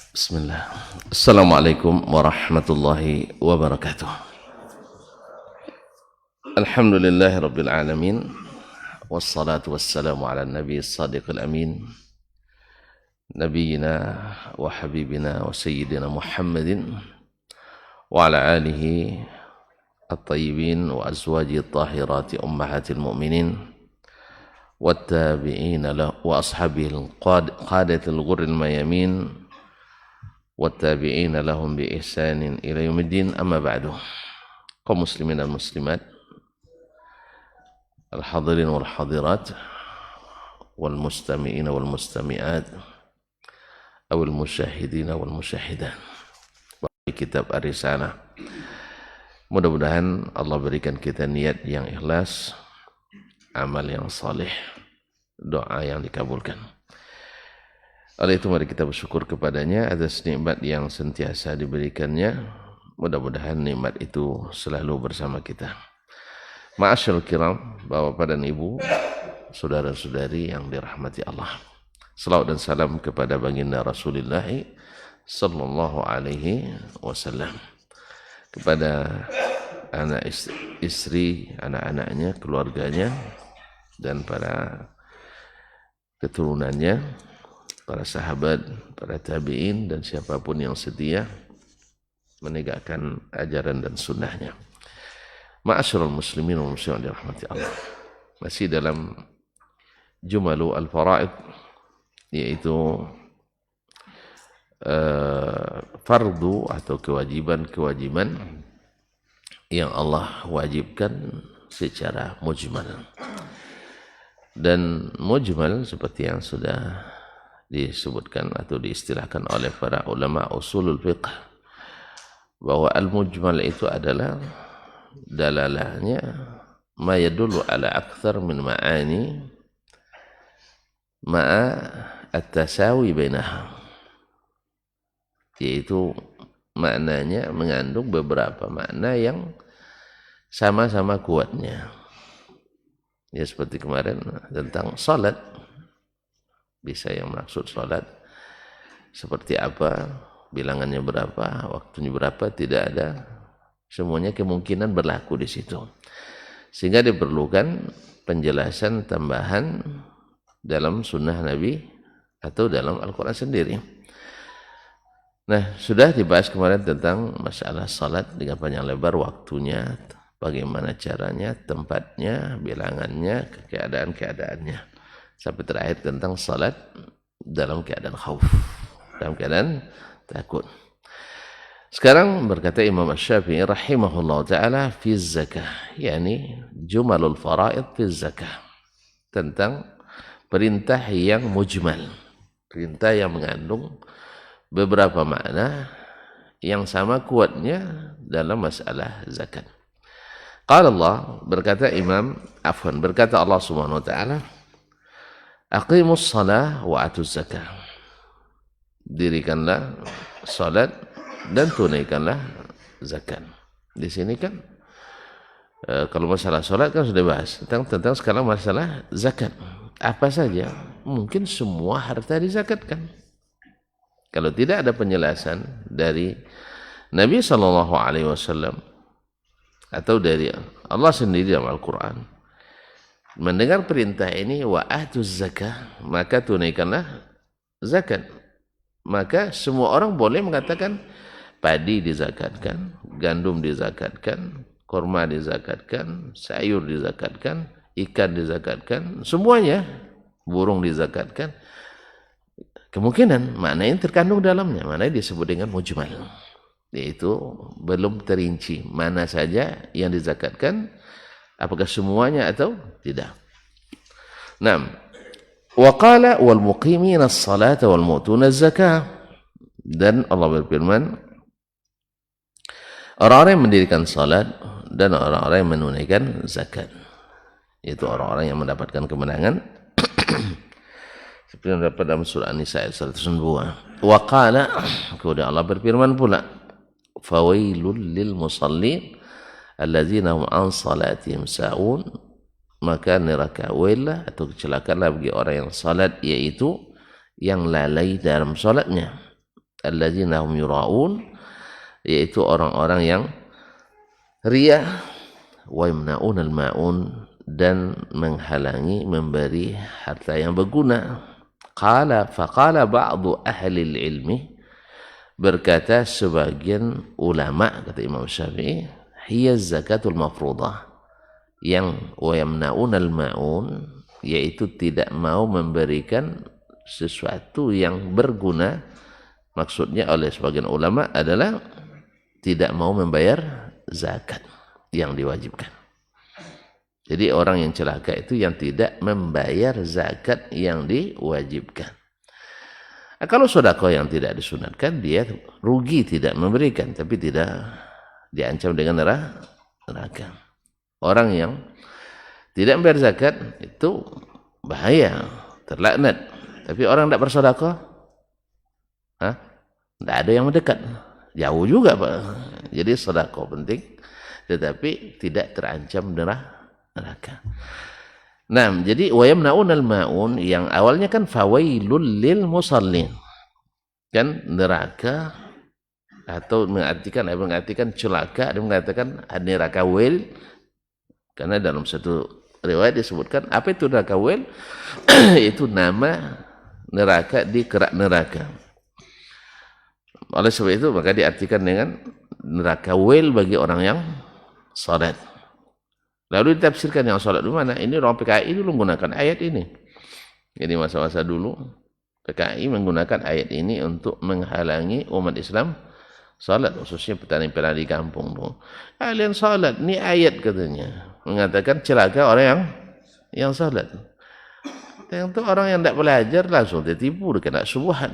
Bismillah. Assalamualaikum warahmatullahi wabarakatuh. Alhamdulillahi rabbil alamin. Wassalatu wassalamu ala nabi sadiqil amin. Nabiyina wa habibina wa sayyidina Muhammadin wa ala alihi at-tayyibin wa azwaji at-tahirati ummahatil mu'minin wa tabi'ina wa ashabil qadatil ghurril mayamin والتابعين لهم بإحسان إلى يوم الدين أما بعد kaum muslimin dan muslimat al-hadirin wal hadirat wal mustami'in wal mustami'at awal musyahidin wal musyahidat di kitab Ar-Risalah. Mudah-mudahan Allah berikan kita niat yang ikhlas, amal yang saleh, doa yang dikabulkan. Oleh itu mari kita bersyukur kepadanya atas nikmat yang sentiasa diberikannya. Mudah-mudahan nikmat itu selalu bersama kita. Ma'asyarul kiram, bapak dan ibu, saudara-saudari yang dirahmati Allah. Salawat dan salam kepada baginda Rasulullah sallallahu alaihi wasallam. Kepada anak istri, anak-anaknya, keluarganya, dan para keturunannya, para sahabat, para tabi'in, dan siapapun yang setia menegakkan ajaran dan sunnahnya. Ma'asyiral muslimin wa muslimat dirahmati Allah. Masih dalam Jumalu al-Fara'id, yaitu fardu atau kewajiban-kewajiban yang Allah wajibkan secara mujmal. Dan mujmal seperti yang sudah disebutkan atau diistilahkan oleh para ulama usulul fiqh, bahwa al-mujmal itu adalah dalalahnya ma yadullu ala akthar min ma'ani ma'a at-tasawi bainaha, yaitu maknanya mengandung beberapa makna yang sama-sama kuatnya. Ya seperti kemarin tentang salat, bisa yang maksud salat seperti apa, bilangannya berapa, waktunya berapa, tidak ada. Semuanya kemungkinan berlaku di situ. Sehingga diperlukan penjelasan tambahan dalam sunnah Nabi atau dalam Al-Quran sendiri. Nah, sudah dibahas kemarin tentang masalah salat dengan panjang lebar, waktunya, bagaimana caranya, tempatnya, bilangannya, keadaan-keadaannya. Sampai terakhir tentang salat dalam keadaan khauf, dalam keadaan takut. Sekarang berkata Imam Asy-Syafi'i rahimahullah ta'ala fi zakah, yakni jumalul faraid fi zakah, tentang perintah yang mujmal, perintah yang mengandung beberapa makna yang sama kuatnya dalam masalah zakat. Qala Allah, berkata Allah Subhanahu wa ta'ala, aqimus salah wa atuz zakah. Dirikanlah salat dan tunaikanlah zakat. Di sini kan kalau masalah salat kan sudah bahas tentang sekarang masalah zakat. Apa saja, mungkin semua harta dizakatkan. Kalau tidak ada penjelasan dari Nabi sallallahu alaihi wasallam atau dari Allah sendiri dalam Al-Qur'an, mendengar perintah ini wa atuz zakah, maka tunaikanlah zakat. Maka semua orang boleh mengatakan padi dizakatkan, gandum dizakatkan, kurma dizakatkan, sayur dizakatkan, ikan dizakatkan, semuanya, burung dizakatkan. Kemungkinan maknanya terkandung dalamnya, maknanya disebut dengan mujmal, yaitu belum terinci mana saja yang dizakatkan, apakah semuanya atau tidak. Naam. Wa qala wal muqimina as-salata wal mu'tuna az-zakah. Dan Allah berfirman, orang-orang yang mendirikan salat dan orang-orang yang menunaikan zakat, yaitu orang-orang yang mendapatkan kemenangan seperti yang dapat dalam surah An-Nisa ayat 102. Wa qala, kemudian Allah berfirman pula, fawailul lil musallin alladzina hum an salatihim sa'un, maka neraka wailah atau kecelakaanlah bagi orang yang salat, yaitu yang lalai dalam salatnya. alladzina hum yura'un, yaitu orang-orang yang riya, wa yamna'un al-ma'un, dan menghalangi memberi harta yang berguna. Faqala ba'du ahli ilmi, berkata sebagian ulama, kata Imam Syafi'i, hiya zakatul mafruḍah, yang wa yamna'un al-ma'un, yaitu tidak mau memberikan sesuatu yang berguna. Maksudnya oleh sebagian ulama adalah tidak mau membayar zakat yang diwajibkan. Jadi orang yang celaka itu yang tidak membayar zakat yang diwajibkan. Nah, kalau sedekah yang tidak disunatkan, dia rugi tidak memberikan, tapi tidak diancam dengan neraka. Orang yang tidak membayar zakat itu bahaya, terlaknat. Tapi orang tidak bersedekah, tidak ada yang mendekat, jauh juga Pak. Jadi sedekah penting, tetapi tidak terancam neraka. Nah, jadi wa yamna'un al-ma'un, yang awalnya kan fawailul lil musallin, kan neraka, atau mengartikan celaka, ada mengatakan neraka wail, karena dalam satu riwayat disebutkan apa itu neraka wail. Itu nama neraka di kerak neraka. Oleh sebab itu maka diartikan dengan neraka wail bagi orang yang salat. Lalu ditafsirkan yang salat di mana? Ini orang PKI dulu menggunakan ayat ini. Jadi masa-masa dulu PKI menggunakan ayat ini untuk menghalangi umat Islam salat, khususnya petani-petani di kampung tuh. Kalian salat, ini ayat katanya mengatakan celaka orang yang salat. Yang itu orang yang tidak belajar langsung tertipu, kena subuhan.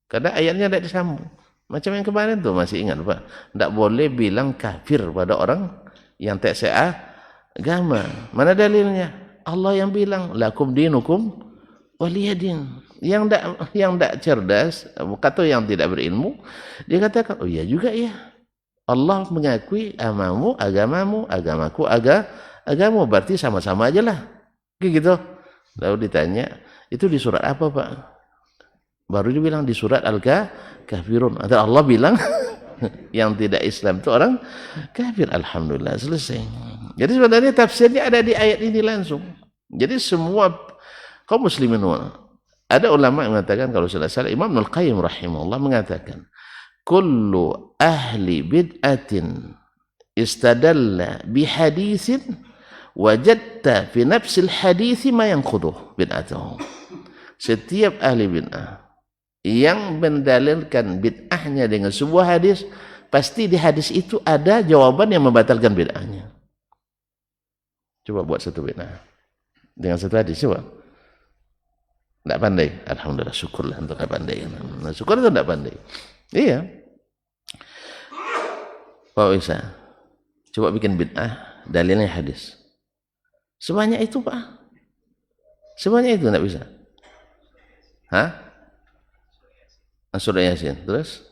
Karena ayatnya tidak disambung. Macam yang kemarin tuh, masih ingat Pak? Tidak boleh bilang kafir pada orang yang tak seagama. Mana dalilnya? Allah yang bilang lakum dinukum waliyadin. Yang tidak cerdas, kata yang tidak berilmu, dia katakan, oh iya juga ya. Allah mengakui agamamu, agamaku, agamamu, berarti sama-sama aja lah. Gitu. Lalu ditanya, itu di surat apa Pak? Baru dia bilang di surat Al-Kafirun. Atau Allah bilang yang tidak Islam itu orang kafir. Alhamdulillah, selesai. Jadi sebenarnya tafsirnya ada di ayat ini langsung. Jadi semua kaum muslimin, ada ulama yang mengatakan, kalau salah Imam Al-Qayyim rahimahullah mengatakan, kullu ahli bid'atin istadalla bihadithin wajadta fi nafsil hadithi ma yanquduh bid'atuhu. Setiap ahli bid'ah yang mendalilkan bid'ahnya dengan sebuah hadis, pasti di hadis itu ada jawaban yang membatalkan bid'ahnya. Coba buat satu bid'ah dengan satu hadis, coba. Tidak pandai, alhamdulillah, syukurlah untuk tidak pandai. Nah, syukur itu tidak pandai. Iya. Pak bisa, coba bikin bid'ah, dalilnya hadis. Sebanyak itu Pak. Sebanyak itu tidak bisa. Hah? Surah Yasin, terus?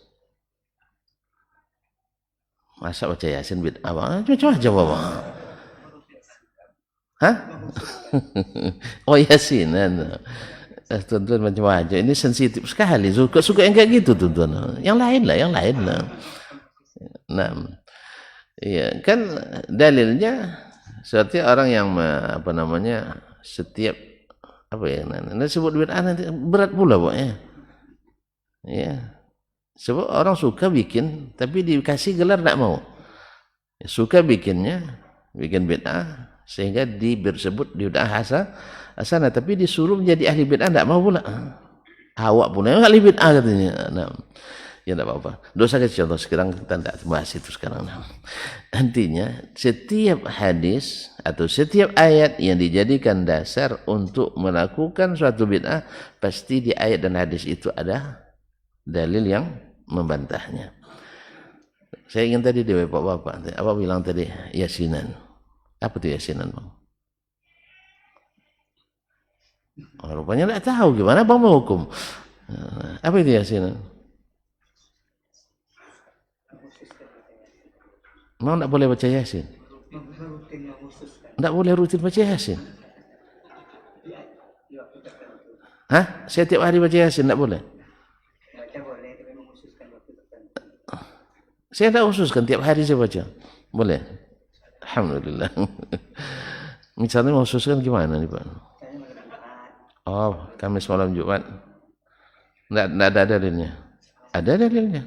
Masa baca Yasin bid'ah Pak? Coba jawab Pak. Hah? Oh Yasin. Tuan-tuan macam-macam. Ini sensitif sekali. Suka yang kayak gitu tuan-tuan. Yang lain lah. Nah, iya kan dalilnya seperti orang yang setiap sebut bid'ah nanti berat pula pokoknya. Ya. Sebab orang suka bikin tapi dikasih gelar tidak mau. Suka bikin bid'ah sehingga disebut bid'ah hasanah, tapi disuruh menjadi ahli bid'ah tidak mau pula. Awak pula ahli bid'ah katanya. Nah, ya tidak apa-apa. Dosa kecil contoh, sekarang kita tidak bahas itu sekarang. Intinya setiap hadis atau setiap ayat yang dijadikan dasar untuk melakukan suatu bid'ah, pasti di ayat dan hadis itu ada dalil yang membantahnya. Saya ingin tadi di Bapak-bapak, apa bilang tadi Yasinan. Apa itu Yasinan Bang? Oh, rupanya tidak tahu gimana Bang menghukum. Apa itu Yasinan? Mau tidak boleh baca Yasin? Tidak boleh rutin baca Yasin. Hah? Setiap hari baca Yasin tidak boleh? Saya tidak khususkan tiap hari saya baca. Boleh? Alhamdulillah. Misalnya mau khususkan gimana nih Pak? Oh, Kamis malam Jumat. Tidak ada dalilnya. Ada dalilnya.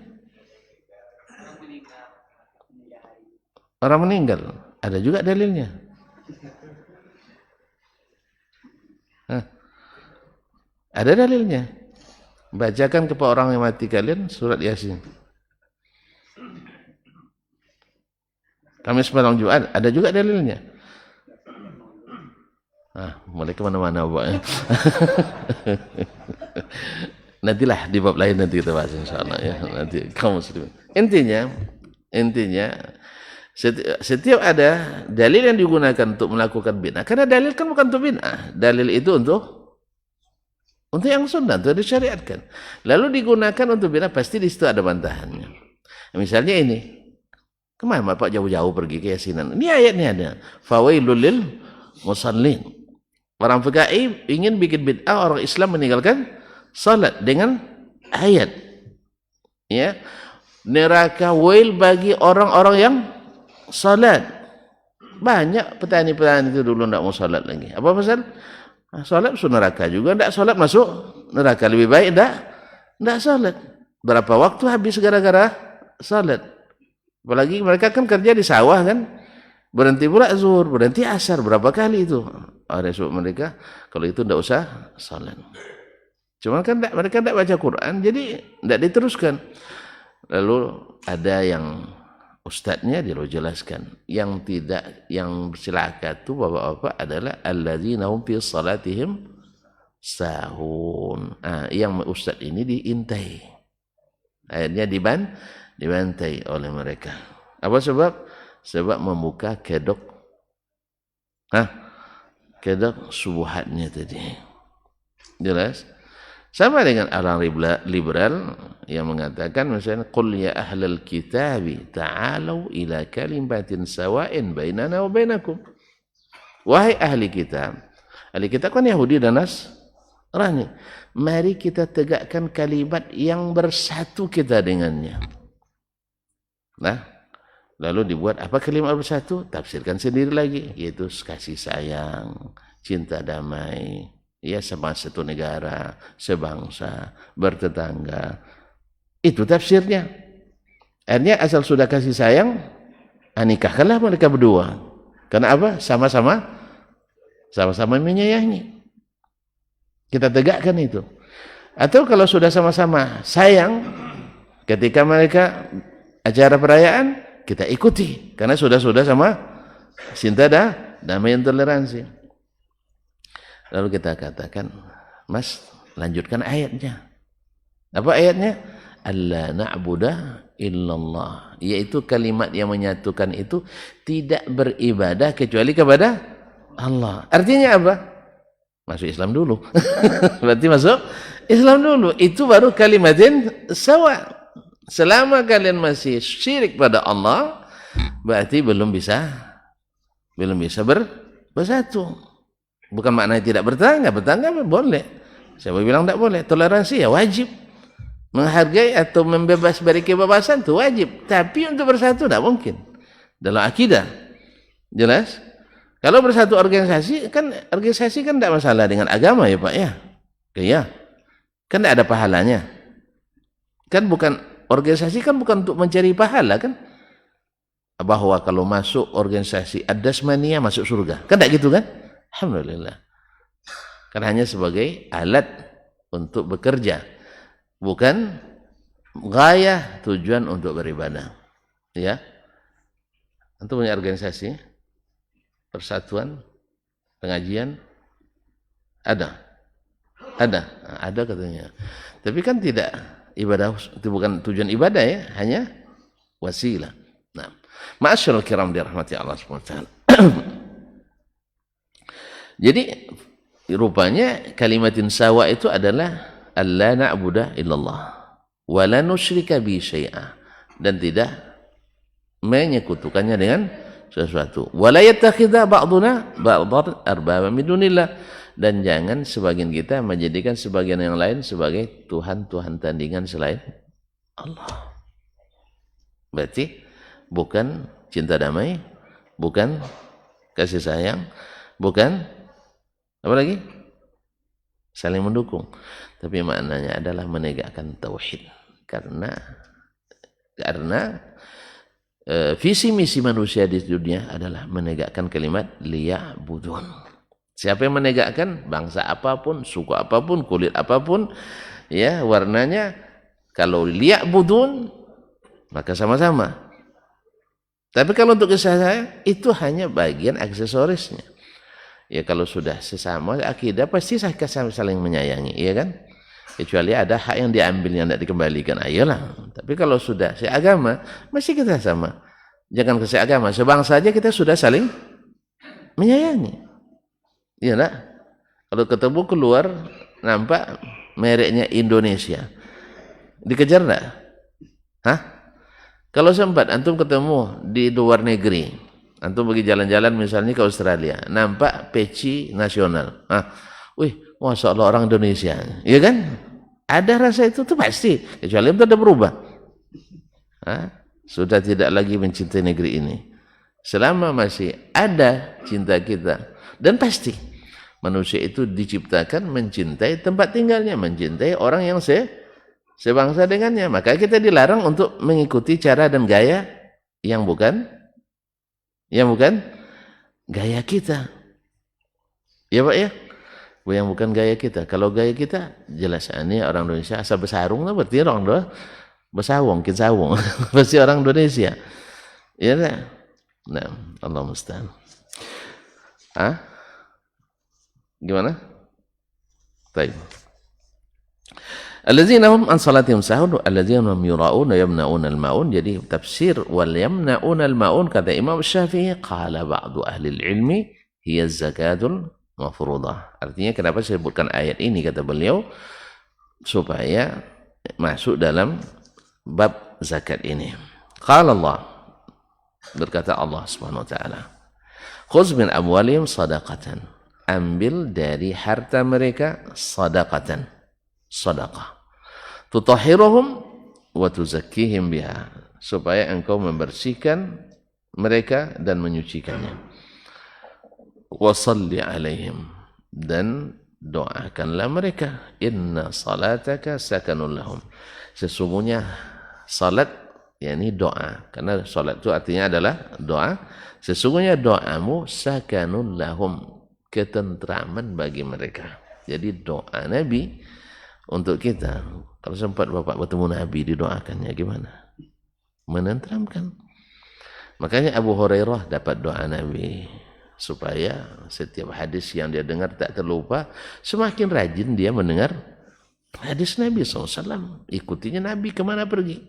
Orang meninggal. Ada juga dalilnya. Ada dalilnya. Bacakan kepada orang yang mati kalian surat Yasin. Kamis malam Jumat. Ada juga dalilnya. Mulai kemana-mana Pak. Nantilah di bab lain nanti kita bahas insyaallah ya. Nanti kaum muslimin. Intinya setiap ada dalil yang digunakan untuk melakukan bid'ah. Karena dalil kan bukan untuk bid'ah. Dalil itu untuk yang sunnah, untuk disyariatkan. Lalu digunakan untuk bid'ah, pasti di situ ada bantahannya. Misalnya ini. Kemana Bapak jauh-jauh pergi ke Yasinan? Ini ayatnya ada. Fawailul lil musallin. Orang PKI ingin bikin bid'ah, orang Islam meninggalkan salat dengan ayat. Ya. Neraka wail bagi orang-orang yang salat. Banyak petani-petani itu dulu tidak mau salat lagi. Apa pasal? Salat masuk neraka juga. Tidak salat masuk neraka. Lebih baik tidak salat. Berapa waktu habis gara-gara salat? Apalagi mereka kan kerja di sawah kan. Berhenti pula zuhur, berhenti asar. Berapa kali itu? Ada mereka, kalau itu tidak usah salat. Cuma kan mereka tidak baca Quran, jadi tidak diteruskan. Lalu ada yang ustadznya dia jelaskan, yang celaka itu bapak-bapak adalah alladzina hum fi salatihim sahun. Yang ustadz ini diintai. Akhirnya dibantai oleh mereka. Apa sebab? Sebab membuka kedok subuhatnya tadi. Jelas? Sama dengan orang liberal yang mengatakan misalnya qul ya ahlal kitabi ta'alu ila kalimatin sawa'in bainana wa bainakum. Wahai ahli kitab. Ahli kitab kan Yahudi dan Nasrani. Mari kita tegakkan kalimat yang bersatu kita dengannya. Nah, lalu dibuat apa kalimat bersatu? Tafsirkan sendiri lagi, yaitu kasih sayang, cinta damai, ya sama satu negara, sebangsa, bertetangga. Itu tafsirnya. Akhirnya asal sudah kasih sayang, nikahkanlah mereka berdua. Karena apa? Sama-sama menyayangi. Kita tegakkan itu. Atau kalau sudah sama-sama sayang, ketika mereka acara perayaan, kita ikuti karena sudah sama cinta damai dan toleransi. Lalu kita katakan, Mas, lanjutkan ayatnya. Apa ayatnya? Alla na'budah illallah. Yaitu kalimat yang menyatukan itu tidak beribadah kecuali kepada Allah. Artinya apa? Masuk Islam dulu. Berarti masuk Islam dulu. Itu baru kalimatin sawa. Selama kalian masih syirik pada Allah, berarti belum bisa bersatu. Bukan maknanya tidak bertetangga boleh. Siapa bilang tidak boleh? Toleransi ya wajib. Menghargai atau membebas dari kebebasan itu wajib. Tapi untuk bersatu tidak mungkin. Dalam akidah. Jelas? Kalau bersatu organisasi kan tidak masalah dengan agama ya Pak ya. Iya. Kan tidak ada pahalanya. Kan bukan organisasi kan bukan untuk mencari pahala kan? Bahwa kalau masuk organisasi Ad-Dasmaniyah masuk surga. Kan tidak gitu kan? Alhamdulillah. Kan hanya sebagai alat untuk bekerja. Bukan gaya tujuan untuk beribadah. Ya. Untuk punya organisasi persatuan pengajian ada katanya. Tapi kan tidak ibadah itu bukan tujuan ibadah ya, hanya wasilah. Nah, ma'asyiral kiram dirahmati Allah Subhanahu wa taala. Jadi rupanya kalimatin sawa itu adalah alla na'budah illallah wa la nusyrika bi syai'a, dan tidak menyekutukannya dengan sesuatu. Wa la yattakhidha ba'duna ba'dhan arbaba min dunillah, dan jangan sebagian kita menjadikan sebagian yang lain sebagai Tuhan tandingan selain Allah. Berarti bukan cinta damai, bukan kasih sayang, bukan apa lagi? Saling mendukung. Tapi maknanya adalah menegakkan tauhid. Karena visi misi manusia di dunia adalah menegakkan kalimat liya'budun. Siapa yang menegakkan, bangsa apapun, suku apapun, kulit apapun, ya warnanya, kalau liya'budun maka sama-sama. Tapi kalau untuk kisah saya itu hanya bagian aksesorisnya. Ya kalau sudah sesama akidah pasti saling menyayangi, ya kan? Kecuali ada hak yang diambil yang tidak dikembalikan, ayolah. Tapi kalau sudah seagama, mesti kita sama. Jangan ke seagama, sebangsa saja kita sudah saling menyayangi. Iya nak? Kalau ketemu keluar nampak mereknya Indonesia, dikejar enggak? Hah? Kalau sempat antum ketemu di luar negeri, antum pergi jalan-jalan misalnya ke Australia, nampak peci nasional. Wih, Masya Allah orang Indonesia. Iya kan? Ada rasa itu tuh pasti. Kecuali itu ada berubah. Sudah tidak lagi mencintai negeri ini. Selama masih ada cinta kita. Dan pasti manusia itu diciptakan mencintai tempat tinggalnya, mencintai orang yang sebangsa dengannya. Maka kita dilarang untuk mengikuti cara dan gaya yang bukan gaya kita. Ya Pak ya? Yang bukan gaya kita. Kalau gaya kita jelas ini orang Indonesia asal bersarung lah, berarti orang doa bersawung, kinsawung. Pasti orang Indonesia. Ya tak? Nah, Allah musta'an. Gimana? Baik. Alladzina hum an salatihim sahun, alladzina hum yura'un wa yamna'un al-ma'un. Jadi tafsir wal yamna'un al-ma'un kata Imam Syafi'i, qala ba'du ahli al-ilmi hiya zakatul mafruḍah. Artinya kenapa saya sebutkan ayat ini kata beliau, supaya masuk dalam bab zakat ini. Qala Allah, berkata Allah Subhanahu wa taala, khudz min amwalihim shadaqatan, ambil dari harta mereka sadaqatan, sedekah, tutahhiruhum wa tuzakkihim biha, supaya engkau membersihkan mereka dan menyucikannya. Wasalli alaihim, dan doakanlah mereka. Inna salataka sakanun lahum, sesungguhnya salat yakni doa, karena salat itu artinya adalah doa. Sesungguhnya doamu sakanun lahum, ketentraman bagi mereka. Jadi doa Nabi untuk kita, kalau sempat Bapak bertemu Nabi didoakannya gimana? Menenteramkan. Makanya Abu Hurairah dapat doa Nabi supaya setiap hadis yang dia dengar tak terlupa. Semakin rajin dia mendengar hadis Nabi SAW, ikutinya Nabi kemana pergi,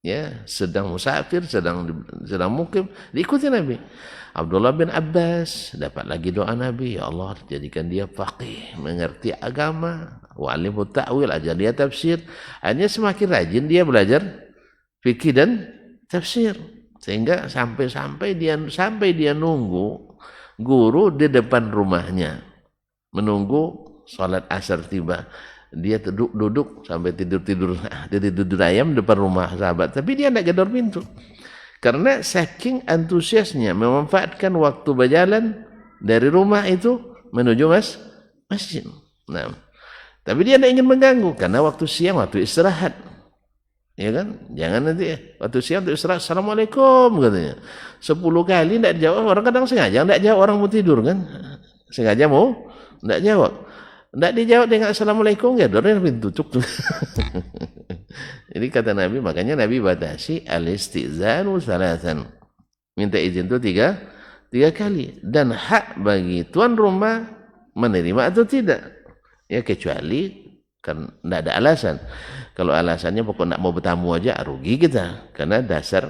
ya, sedang musafir, sedang mukim, diikuti Nabi. Abdullah bin Abbas dapat lagi doa Nabi, ya Allah jadikan dia faqih, mengerti agama, wa'alimu ta'wil, ajar dia tafsir. Hanya semakin rajin dia belajar fikih dan tafsir, sehingga sampai dia nunggu guru di depan rumahnya, menunggu salat asar tiba. Dia duduk sampai tidur ayam depan rumah sahabat, tapi dia tidak gedor pintu, karena saking antusiasnya memanfaatkan waktu berjalan dari rumah itu menuju masjid. Nah, tapi dia tidak ingin mengganggu, karena waktu siang waktu istirahat, ya kan? Jangan nanti waktu siang waktu istirahat, Assalamualaikum katanya 10 kali tidak jawab. Orang kadang sengaja tidak jawab, orang mau tidur kan, sengaja mau tidak jawab. Tidak dijawab dengan Assalamualaikum, ya dornya pintu tutup. Jadi kata Nabi, makanya Nabi batasi al-istizanu salatan, minta izin itu tiga kali, dan hak bagi tuan rumah menerima atau tidak, ya kecuali kan tidak ada alasan. Kalau alasannya pokok nak mau bertamu aja, rugi kita, karena dasar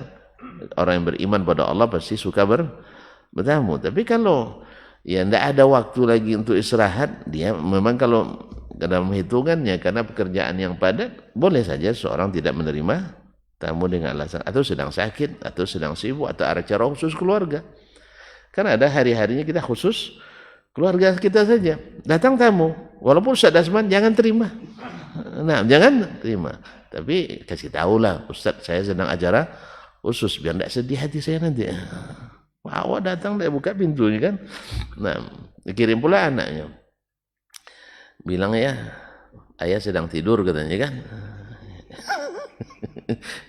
orang yang beriman pada Allah pasti suka bertamu. Tapi kalau ya tidak ada waktu lagi untuk istirahat, dia memang kalau dalam hitungannya karena pekerjaan yang padat, boleh saja seorang tidak menerima tamu dengan alasan atau sedang sakit, atau sedang sibuk, atau ada acara khusus keluarga. Karena ada hari-harinya kita khusus keluarga kita saja. Datang tamu, walaupun Ustaz Dasman jangan terima. Nah, jangan terima. Tapi kasih tahulah, Ustaz saya sedang acara khusus biar tidak sedih hati saya nanti. Awak datang dia buka pintunya kan. Nah, dikirim pula anaknya. Bilang ya, ayah sedang tidur katanya kan.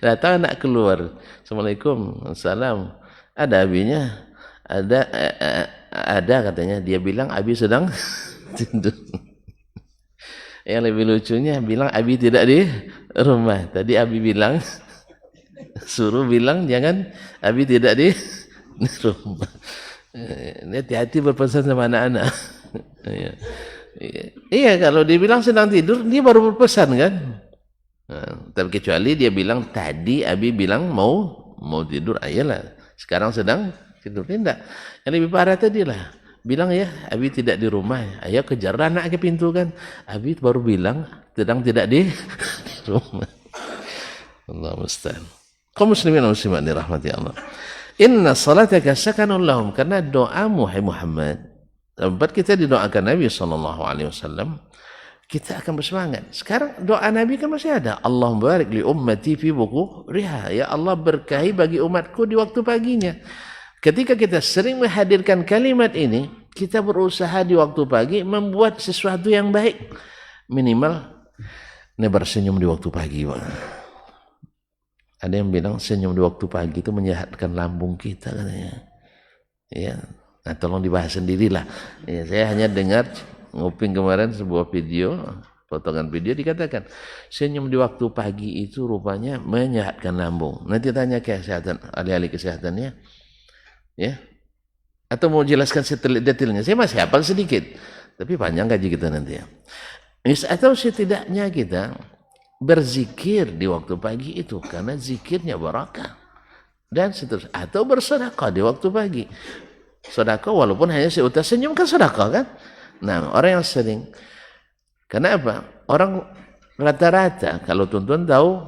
Datang anak keluar. Assalamualaikum. Assalam. Ada abinya? Ada katanya. Dia bilang abi sedang tidur. Yang lebih lucunya bilang abi tidak di rumah. Tadi abi bilang suruh bilang jangan abi tidak di rumah. Ini hati-hati berpesan sama anak-anak. Iya, kalau dia bilang sedang tidur, dia baru berpesan kan. Nah, tapi kecuali dia bilang tadi abi bilang mau tidur, ayolah. Sekarang sedang tidur, tidak. Yang lebih parah tadi lah. Bilang ya, abi tidak di rumah. Ayo kejar anak ke pintu kan. Abi baru bilang sedang tidak di rumah. Allah musta'an. Kaum muslimin dan muslimat dirahmati Allah. Inna salataka sakanun lahum, karena doamu hai Muhammad. Tempat kita didoakan Nabi SAW, kita akan bersemangat. Sekarang doa Nabi kan masih ada. Allahumma barik li ummati fi bukuriha. Ya Allah berkahi bagi umatku di waktu paginya. Ketika kita sering menghadirkan kalimat ini, kita berusaha di waktu pagi membuat sesuatu yang baik. Minimal nebar senyum di waktu pagi. Ada yang bilang senyum di waktu pagi itu menyehatkan lambung kita katanya. Ya, nah, tolong dibahas sendirilah. Ya, saya hanya dengar nguping kemarin sebuah video, potongan video dikatakan senyum di waktu pagi itu rupanya menyehatkan lambung. Nanti tanya kesehatan, ahli-ahli kesehatannya, ya. Atau mau jelaskan detailnya? Saya masih hafal sedikit, tapi panjang gaji kita nanti ya. Atau setidaknya kita berzikir di waktu pagi itu karena zikirnya barakah dan seterusnya. Atau bersedekah di waktu pagi. Sedekah walaupun hanya seutas senyum kan sedekah kan. Nah, orang yang sering, kenapa? Orang rata-rata kalau tuan-tuan tahu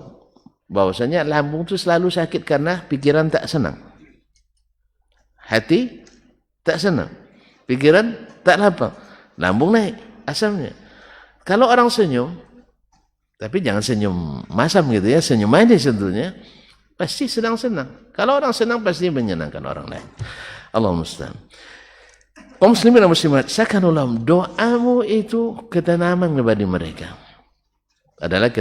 bahwasanya lambung itu selalu sakit karena pikiran tak senang, hati tak senang, pikiran tak lapang, lambung naik asamnya. Kalau orang senyum, tapi jangan senyum masam gitu ya, senyum manis tentunya, pasti senang-senang. Kalau orang senang pasti menyenangkan orang lain. Allah musta'an. Kaum muslimin dan muslimat, sakanullah, doamu itu ketanaman kepada mereka. Adalah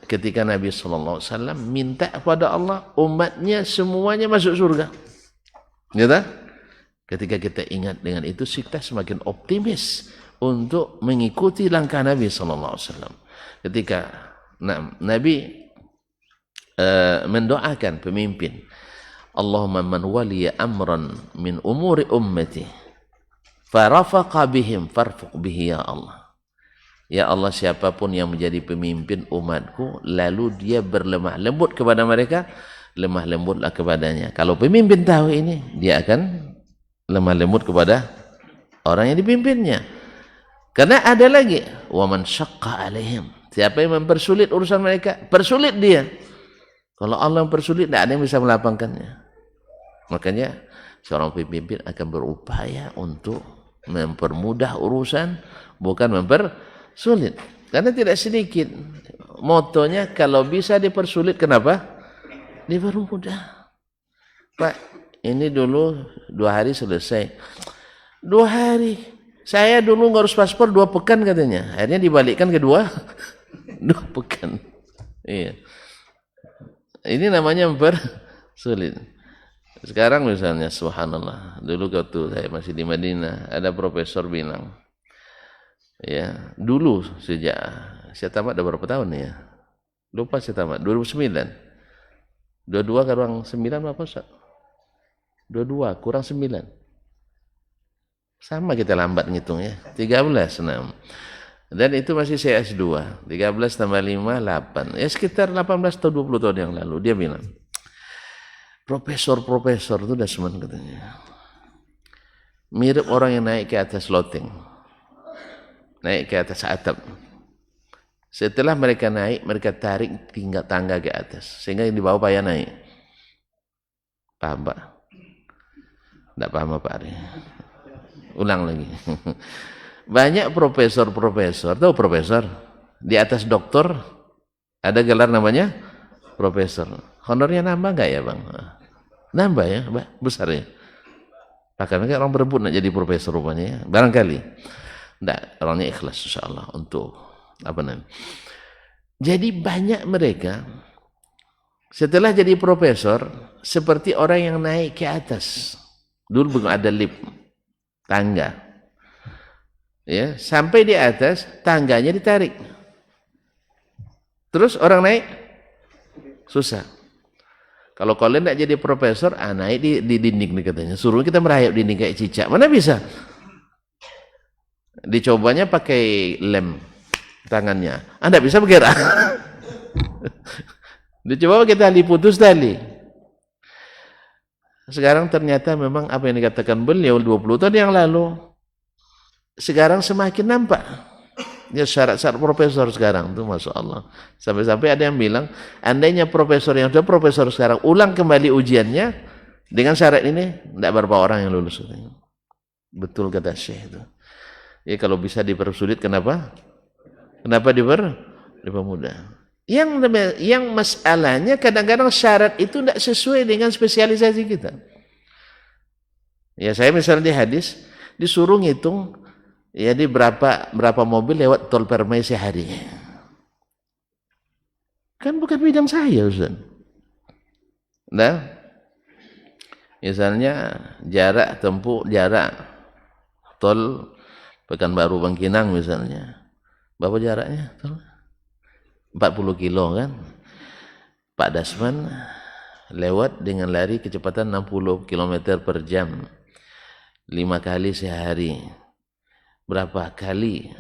ketika Nabi SAW minta kepada Allah, umatnya semuanya masuk surga. Gitu? Ketika kita ingat dengan itu, kita semakin optimis untuk mengikuti langkah Nabi SAW. Ketika Nabi mendoakan pemimpin, Allahumma man waliya amran min umuri ummati farafaqa bihim farfuq bihi ya Allah. Ya Allah, siapapun yang menjadi pemimpin umatku lalu dia berlemah lembut kepada mereka, lemah lembutlah kepadanya. Kalau pemimpin tahu ini, dia akan lemah lembut kepada orang yang dipimpinnya. Karena ada lagi, wa man syaqqa alaihim, siapa yang mempersulit urusan mereka, persulit dia. Kalau Allah mempersulit, tidak ada yang bisa melapangkannya. Makanya seorang pemimpin akan berupaya untuk mempermudah urusan, bukan mempersulit. Karena tidak sedikit motonya, kalau bisa dipersulit, kenapa? Dipermudah. Pak, ini dulu 2 hari selesai. 2 hari. Saya dulu ngurus paspor 2 pekan katanya. Akhirnya dibalikkan ke 2 pekan. Iya. Ini namanya mempersulit. Sekarang misalnya, subhanallah, dulu waktu saya masih di Madinah, ada profesor bilang, ya, dulu sejak saya tamat, ada berapa tahun ya? Lupa saya tamat, 2009. 22 kurang 9 apa Ustaz? 22 kurang 9. Sama kita lambat ngitung ya. 13, 6. Dan itu masih saya S2. 13 tambah 5, 8. Ya sekitar 18 atau 20 tahun yang lalu. Dia bilang, profesor itu udah semen katanya. Mirip orang yang naik ke atas loteng. Naik ke atas atap. Setelah mereka naik, mereka tarik tinggal tangga ke atas. Sehingga yang di bawah payah naik. Paham Pak? Tidak paham Pak Ari? Ulang lagi. Banyak profesor, tahu profesor? Di atas doktor ada gelar namanya profesor. Honornya nambah nggak ya bang? Nambah ya, besar ya. Bahkan orang berebut nak jadi profesor rupanya ya. Barangkali. Nggak, orangnya ikhlas insyaallah untuk apa namanya. Jadi banyak mereka setelah jadi profesor seperti orang yang naik ke atas. Dulu belum ada lift, tangga. Ya, sampai di atas tangganya ditarik. Terus orang naik susah. Kalau kalian tidak jadi profesor, naik di dinding nih katanya. Suruh kita merayap dinding kayak cicak. Mana bisa? Dicobanya pakai lem tangannya. Anda bisa bergerak. Dicoba pakai tali, putus tali. Sekarang ternyata memang apa yang dikatakan beliau 20 tahun yang lalu, sekarang semakin nampak. Ya syarat-syarat profesor sekarang tuh Masya Allah. Sampai-sampai ada yang bilang, andainya profesor yang sudah profesor sekarang ulang kembali ujiannya dengan syarat ini, tidak berapa orang yang lulus. Betul kata Syekh itu. Ya kalau bisa dipersulit, kenapa? Kenapa dipermudah? Yang masalahnya kadang-kadang syarat itu tidak sesuai dengan spesialisasi kita. Ya saya misalnya di hadis disuruh ngitung jadi berapa mobil lewat tol Permai sehari. Kan bukan bidang saya, Ustaz. Nah, misalnya jarak tol Pekanbaru Bangkinang misalnya. Berapa jaraknya? 40 kilo kan? Pak Dasman lewat dengan lari kecepatan 60 km per jam. 5 kali sehari. Berapa kali?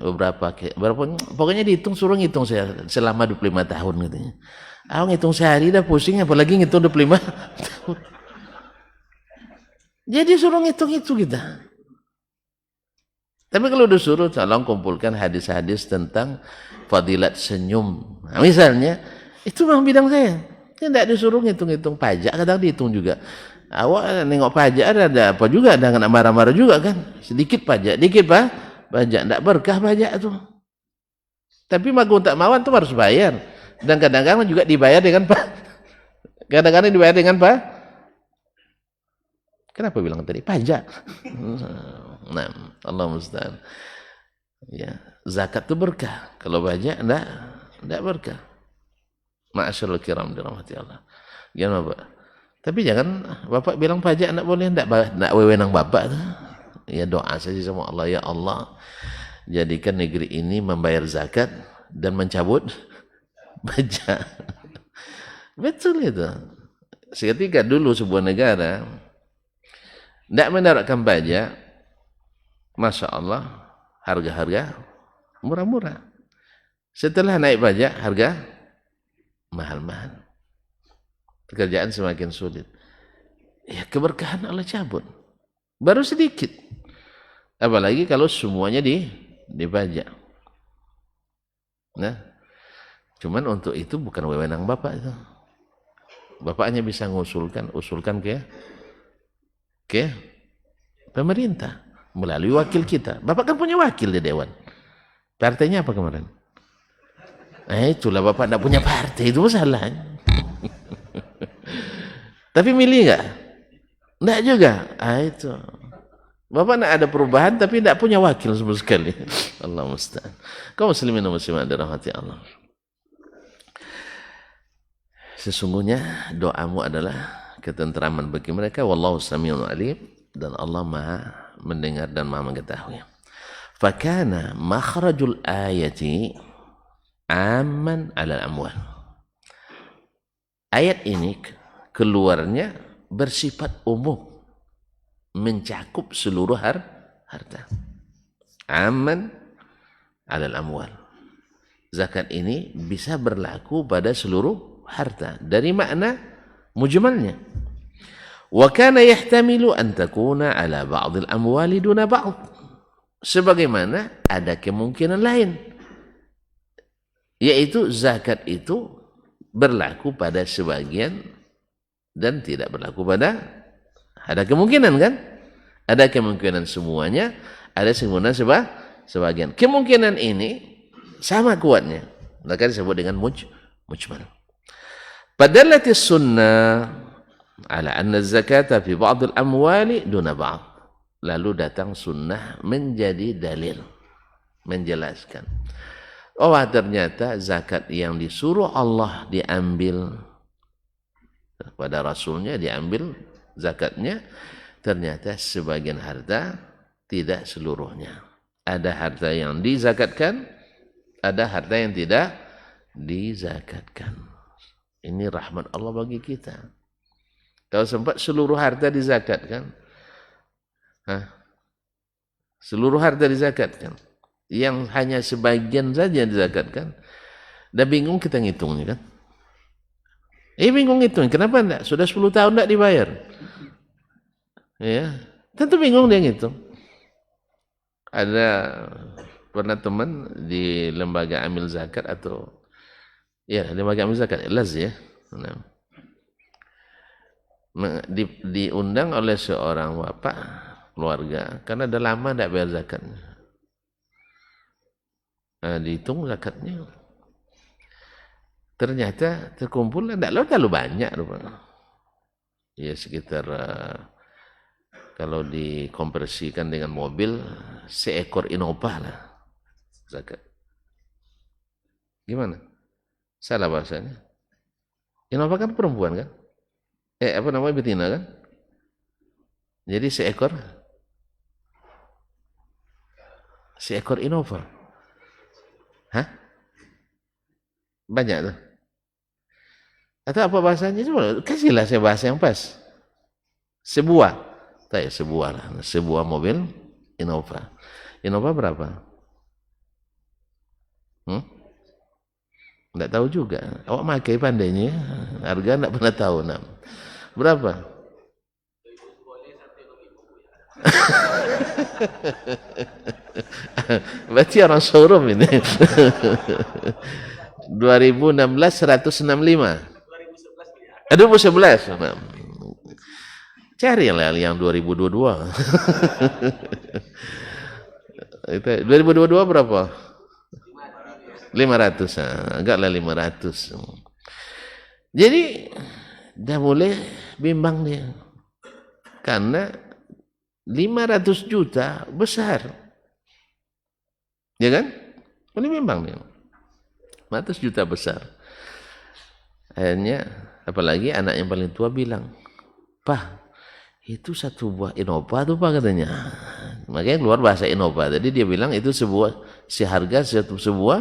Pokoknya dihitung, suruh ngitung saya selama 25 tahun katanya. Ngitung sehari dah pusing, apalagi ngitung 25 tahun. Jadi suruh ngitung itu kita. Tapi kalau disuruh tolong kumpulkan hadis-hadis tentang fadilat senyum. Nah, misalnya itu memang bidang saya. Tidak disuruh ngitung-ngitung pajak, kadang dihitung juga. Awak nengok pajak ada apa juga, ada kena marah-marah juga kan. Sedikit pajak, dikit pajak, tidak berkah pajak itu. Tapi magung tak mawan itu harus bayar. Dan kadang-kadang juga dibayar dengan kadang-kadang dibayar dengan kenapa bilang tadi pajak? Nah, Allah musta'an. Ya, zakat itu berkah. Kalau pajak enggak berkah. Ma'asyarul kiram dirahmati Allah. Gimana Pak? Tapi jangan Bapak bilang pajak enggak boleh, enggak wewenang Bapak. Ya doa saja sama Allah, ya Allah, jadikan negeri ini membayar zakat dan mencabut pajak. Betul itu. Seketika dulu sebuah negara tidak menerapkan pajak, Masya Allah, harga-harga murah-murah. Setelah naik pajak, harga mahal-mahal. Pekerjaan semakin sulit. Ya keberkahan Allah cabut. Baru sedikit. Apalagi kalau semuanya dipajak. Nah, cuman untuk itu bukan wewenang Bapak itu. Bapak hanya bisa usulkan ke pemerintah melalui wakil kita. Bapak kan punya wakil di dewan. Partainya apa kemarin? Itulah Bapak tidak punya partai, itu masalah. Tapi milih enggak? Enggak juga. Itu. Bapak tidak ada perubahan tapi tidak punya wakil sama sekali. Allah musta'an. Kaum muslimin dan muslimat dirahmati Allah. Sesungguhnya doamu adalah ketenteraman bagi mereka. Wallahu samiun alim, dan Allah Maha mendengar dan Maha mengetahui. Fakana makhrajul ayati amman 'alal amwal. Ayat ini keluarnya bersifat umum, mencakup seluruh harta. Amman 'alal amwal. Zakat ini bisa berlaku pada seluruh harta dari makna mujmalnya. Wa kana yahtamilu an takuna 'ala ba'd al-amwali duna ba'd. Sebagaimana ada kemungkinan lain, yaitu zakat itu berlaku pada sebagian dan tidak berlaku pada, ada kemungkinan kan? Ada kemungkinan semuanya, ada kemungkinan sebagian. Kemungkinan ini sama kuatnya, maka disebut dengan mujmal. Fadallati sunnah ala anna zakata fi ba'd al-amwali duna ba'd. Lalu datang sunnah menjadi dalil, menjelaskan. Oh, ternyata zakat yang disuruh Allah diambil pada Rasulnya, diambil zakatnya, ternyata sebagian harta, tidak seluruhnya. Ada harta yang dizakatkan, ada harta yang tidak dizakatkan. Ini rahmat Allah bagi kita. Kalau sempat seluruh harta dizakatkan, seluruh harta dizakatkan, yang hanya sebagian saja dizakatkan, dah bingung kita ngitungnya kan? Bingung ngitung, kenapa enggak? Sudah 10 tahun enggak dibayar. Ya, tentu bingung dia ngitung. Ada pernah teman di lembaga amil zakat atau lembaga amil zakat, LAZ ya. Nah, diundang oleh seorang bapak keluarga karena dah lama enggak bayar zakatnya. Dihitung zakatnya, ternyata terkumpul tidak terlalu banyak rupanya. Ya sekitar kalau dikonversikan dengan mobil seekor Innova lah zakat. Gimana? Salah bahasanya. Innova kan perempuan kan? Apa namanya, betina kan? Jadi seekor Innova. Hah? Banyak tuh. Atau apa bahasanya? Coba kasihlah saya bahasa yang pas. Sebuah lah. Sebuah mobil Innova. Innova berapa? Enggak tahu juga. Awak makai pandainya. Harga enggak pernah tahu. Berapa? Berarti orang showroom ini. 2016 165. 2011. Carilah yang 2022. 2022 berapa? 500. Agaklah 500. Jadi dah mulai bimbang dia. Karena 500 juta besar. Ya kan? Ini bimbang dia. 500 juta besar. Akhirnya, apalagi anak yang paling tua bilang, "Pak, itu satu buah Innova tuh Pak," katanya. Makanya keluar bahasa Innova. Jadi dia bilang itu seharga sebuah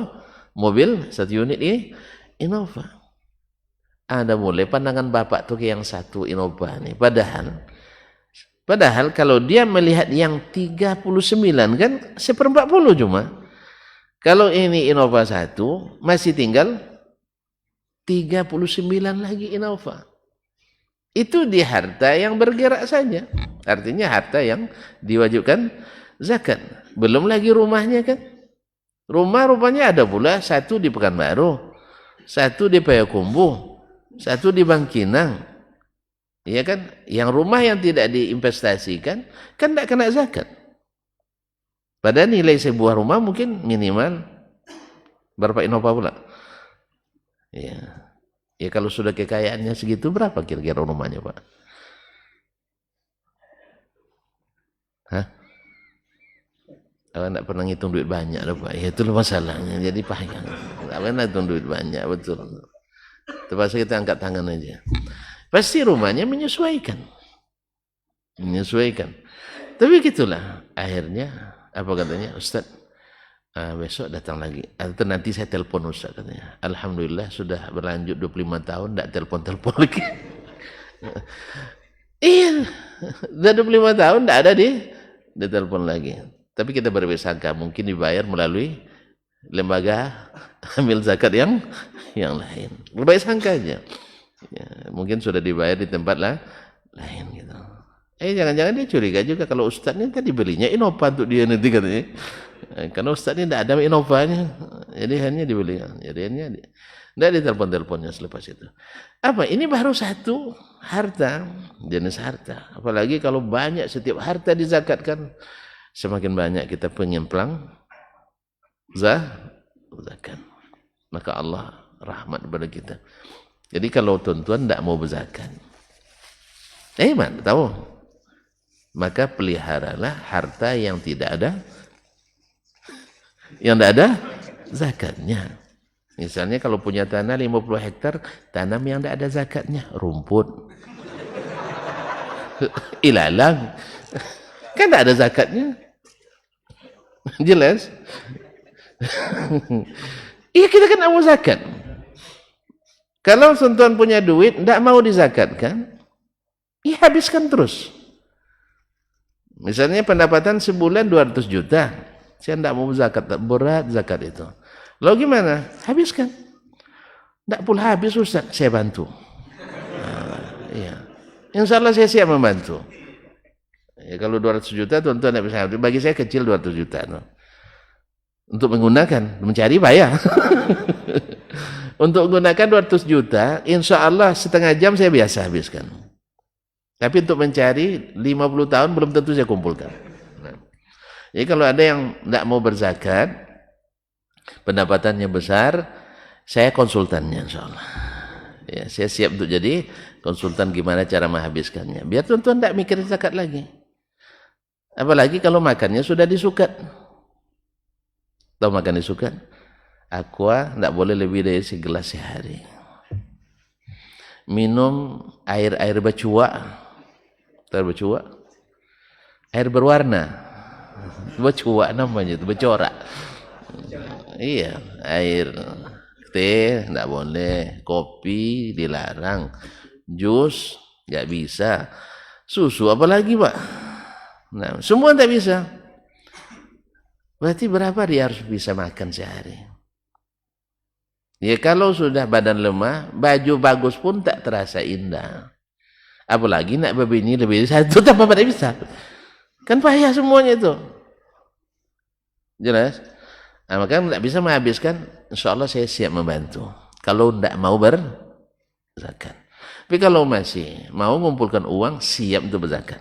mobil, satu unit ini Innova. Ada mulai pandangan bapak tuh ke yang satu Innova nih. Padahal kalau dia melihat yang 39 kan 1/40 cuma. Kalau ini Innova 1, masih tinggal 39 lagi Innova. Itu di harta yang bergerak saja. Artinya harta yang diwajibkan zakat. Belum lagi rumahnya kan. Rumah rupanya ada pula, satu di Pekanbaru, satu di Payakumbuh, satu di Bangkinang. Iya kan? Yang rumah yang tidak diinvestasikan kan tidak kena zakat. Padahal nilai sebuah rumah mungkin minimal berapa Innova pula? Ya. Ya kalau sudah kekayaannya segitu berapa kira-kira rumahnya, Pak? Hah? Awak tidak pernah ngitung duit banyak loh, Pak. Ya, itulah masalahnya. Jadi payah. Tidak pernah ngitung duit banyak, betul. Terpaksa kita angkat tangan aja. Pasti rumahnya menyesuaikan. Tapi gitulah. Akhirnya, apa katanya? Ustaz, besok datang lagi. Atau nanti saya telepon Ustaz katanya. Alhamdulillah sudah berlanjut 25 tahun, tidak telepon lagi. Iya. Sudah 25 tahun, tidak ada ditelepon lagi. Tapi kita bersangka mungkin dibayar melalui lembaga amil zakat yang lain. Berbaik sangka aja. Ya, mungkin sudah dibayar di tempat lain gitu. Jangan-jangan dia curiga juga kalau Ustaz ini tadi belinya Innova untuk dia nanti katanya. Karena Ustaz ini tidak ada Innovanya, jadi hanya dibeli. Jadi hanya tidak ditelepon-teleponnya selepas itu. Apa? Ini baru satu harta, jenis harta. Apalagi kalau banyak, setiap harta dizakatkan, semakin banyak kita penyemplang zakat. Maka Allah rahmat kepada kita. Jadi kalau tuan-tuan tidak mau berzakat, mana tahu? Maka peliharalah harta yang tidak ada zakatnya. Misalnya kalau punya tanah 50 hektar, tanam yang tidak ada zakatnya, rumput, ilalang, kan tidak ada zakatnya. Jelas? Iya, kita kan mau zakat. Kalau tuan punya duit, tidak mau dizakatkan, ya habiskan terus. Misalnya pendapatan sebulan 200 juta, saya tidak mau zakat, berat zakat itu. Lalu gimana? Habiskan. Tidak pula habis, Ustaz, saya bantu. Iya. Insya Allah saya siap membantu. Ya, kalau 200 juta, tuan-tuan tidak bisa habis. Bagi saya kecil 200 juta. No. Untuk menggunakan, mencari bayar. Untuk menggunakan 200 juta, insya Allah setengah jam saya biasa habiskan. Tapi untuk mencari 50 tahun belum tentu saya kumpulkan. Nah. Jadi kalau ada yang tidak mau berzakat, pendapatannya besar, saya konsultannya insya Allah. Ya, saya siap untuk jadi konsultan gimana cara menghabiskannya. Biar tuan-tuan tidak mikir zakat lagi. Apalagi kalau makannya sudah disukat. Tahu makan disukat? Aqua tidak boleh lebih dari segelas sehari. Minum air bercua. Air bercua, air berwarna, bercua namanya itu, bercorak. Iya, air teh tidak boleh, kopi dilarang, jus nggak bisa, susu apalagi Pak. Nah, semua tidak bisa. Berarti berapa dia harus bisa makan sehari? Ya kalau sudah badan lemah, baju bagus pun tak terasa indah. Apalagi nak berbini lebih dari satu, tambah tidak bisa. Kan payah semuanya itu. Jelas? Nah, maka tidak bisa menghabiskan, insya Allah saya siap membantu. Kalau tidak mau berzakat. Tapi kalau masih mau mengumpulkan uang, siap untuk berzakat.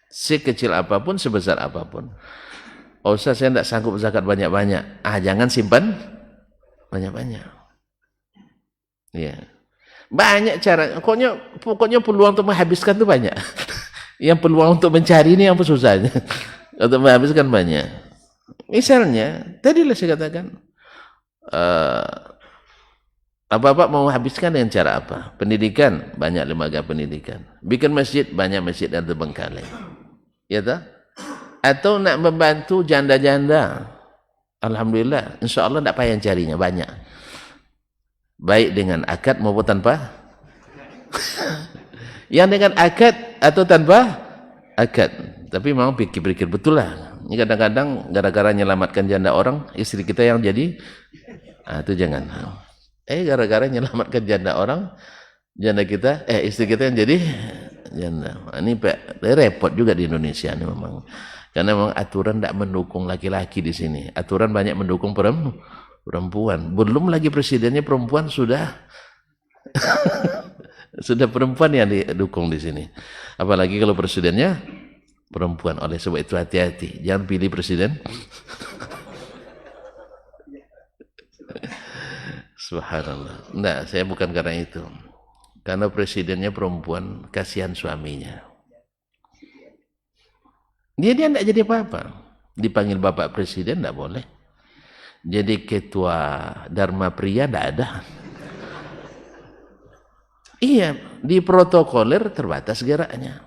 Sekecil apapun, sebesar apapun. Oh, Ustaz, saya tidak sanggup berzakat banyak-banyak. Jangan simpan banyak-banyak. Iya. Banyak cara, pokoknya peluang untuk menghabiskan itu banyak. Yang peluang untuk mencari ini yang susahnya. Untuk menghabiskan banyak. Misalnya, tadilah saya katakan, Bapak mau habiskan dengan cara apa? Pendidikan, banyak lembaga pendidikan. Bikin masjid, banyak masjid yang terbengkalai. Ya tak? Atau nak membantu janda-janda. Alhamdulillah, insya Allah tidak payah carinya, banyak. Baik dengan akad maupun tanpa. Yang dengan akad atau tanpa akad. Tapi memang pikir-pikir betul lah. Ini kadang-kadang gara-gara menyelamatkan janda orang, istri kita yang jadi, itu jangan. Gara-gara menyelamatkan janda orang, janda kita, istri kita yang jadi janda. Ini repot juga di Indonesia ini memang. Karena memang aturan tidak mendukung laki-laki di sini. Aturan banyak mendukung perempuan. Belum lagi presidennya perempuan, sudah sudah perempuan yang didukung di sini. Apalagi kalau presidennya perempuan. Oleh sebab itu hati-hati, jangan pilih presiden. Subhanallah. Enggak, saya bukan karena itu. Karena presidennya perempuan, kasihan suaminya. Dia tidak jadi apa-apa. Dipanggil Bapak Presiden tidak boleh. Jadi ketua Dharma Pria tidak ada. Iya, di protokoler terbatas geraknya.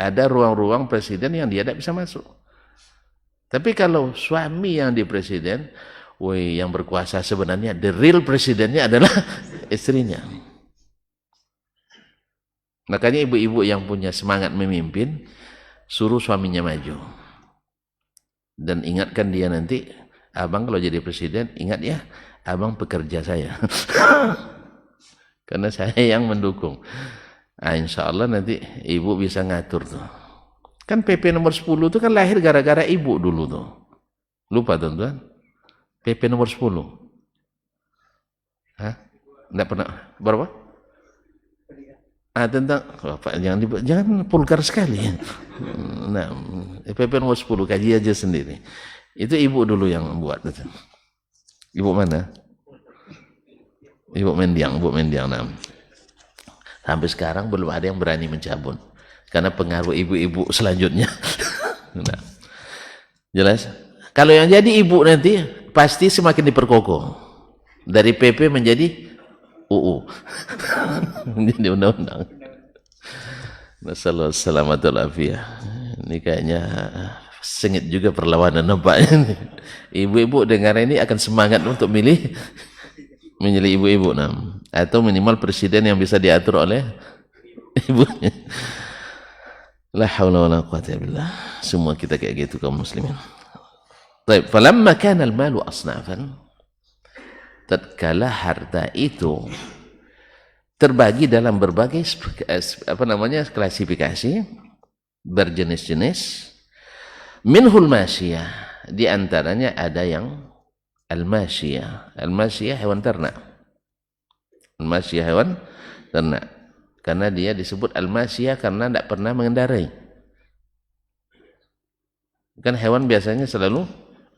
Ada ruang-ruang presiden yang dia tidak bisa masuk. Tapi kalau suami yang di presiden, yang berkuasa sebenarnya, the real presidennya adalah istrinya. Makanya ibu-ibu yang punya semangat memimpin, suruh suaminya maju. Dan ingatkan dia nanti, abang kalau jadi presiden, ingat ya, abang pekerja saya. Karena saya yang mendukung. Insya Allah nanti ibu bisa ngatur tuh. Kan PP nomor 10 itu kan lahir gara-gara ibu dulu tuh. Lupa tuan-tuan? PP nomor 10. Enggak pernah. Berapa? Tentang Pak, jangan vulgar sekali. Nah, PP nomor 10 kaji aja sendiri. Itu ibu dulu yang buat itu. Ibu mana? Ibu mendiang nah. Sampai sekarang belum ada yang berani mencabut karena pengaruh ibu-ibu selanjutnya. Nah, jelas. Kalau yang jadi ibu nanti pasti semakin diperkokoh dari PP menjadi UU. Jadi undang-undang. Nasallahu salamatul afiyah. Ini kayaknya sengit juga perlawanan nampaknya. Ibu-ibu dengar ini akan semangat untuk memilih ibu-ibu atau minimal presiden yang bisa diatur oleh ibunya. La haula wala quwwata billah. Semua kita kayak gitu kaum muslimin. Baik, falamma kana al-malu asnafan, tatkala harta itu terbagi dalam berbagai klasifikasi berjenis-jenis, minhul masyiyah, di antaranya ada yang al-masyiyah. Al-masyiyah hewan ternak. Al-masyiyah hewan ternak. Karena dia disebut al-masyiyah karena tidak pernah mengendarai. Kan hewan biasanya selalu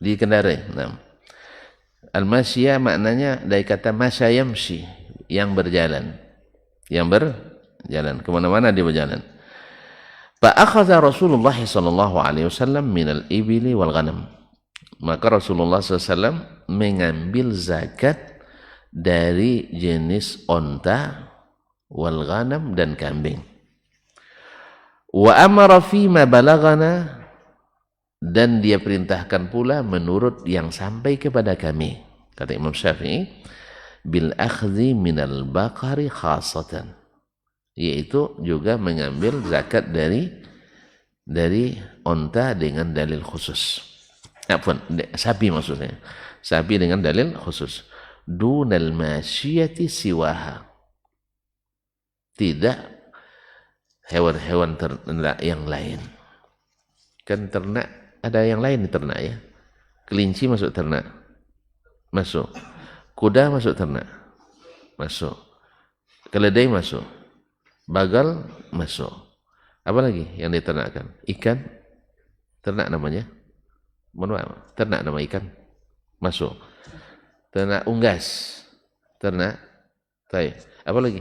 dikendarai. Nah, al-masyiyah maknanya dari kata masya yamshi, yang berjalan. Yang berjalan. Kemana-mana dia berjalan. Fa'akhadha Rasulullah sallallahu alaihi wasallam minal ibili wal ghanam. Maka Rasulullah SAW mengambil zakat dari jenis onta, wal ghanam dan kambing. Wa amara fima balagana, dan dia perintahkan pula menurut yang sampai kepada kami, kata Imam Syafi'i, bil akhdhi minal baqari khasatan, yaitu juga mengambil zakat dari onta dengan dalil khusus. Sapi maksudnya. Sapi dengan dalil khusus. Dunal masyiyati siwaha. Tidak hewan-hewan ternak yang lain. Kan ternak ada yang lain di ternak ya. Kelinci masuk ternak. Masuk. Kuda masuk ternak. Masuk. Keledai masuk. Bagal masuk. Apa lagi yang diternakkan? Ikan. Ternak namanya. Ternak nama ikan masuk. Ternak unggas, ternak apa lagi?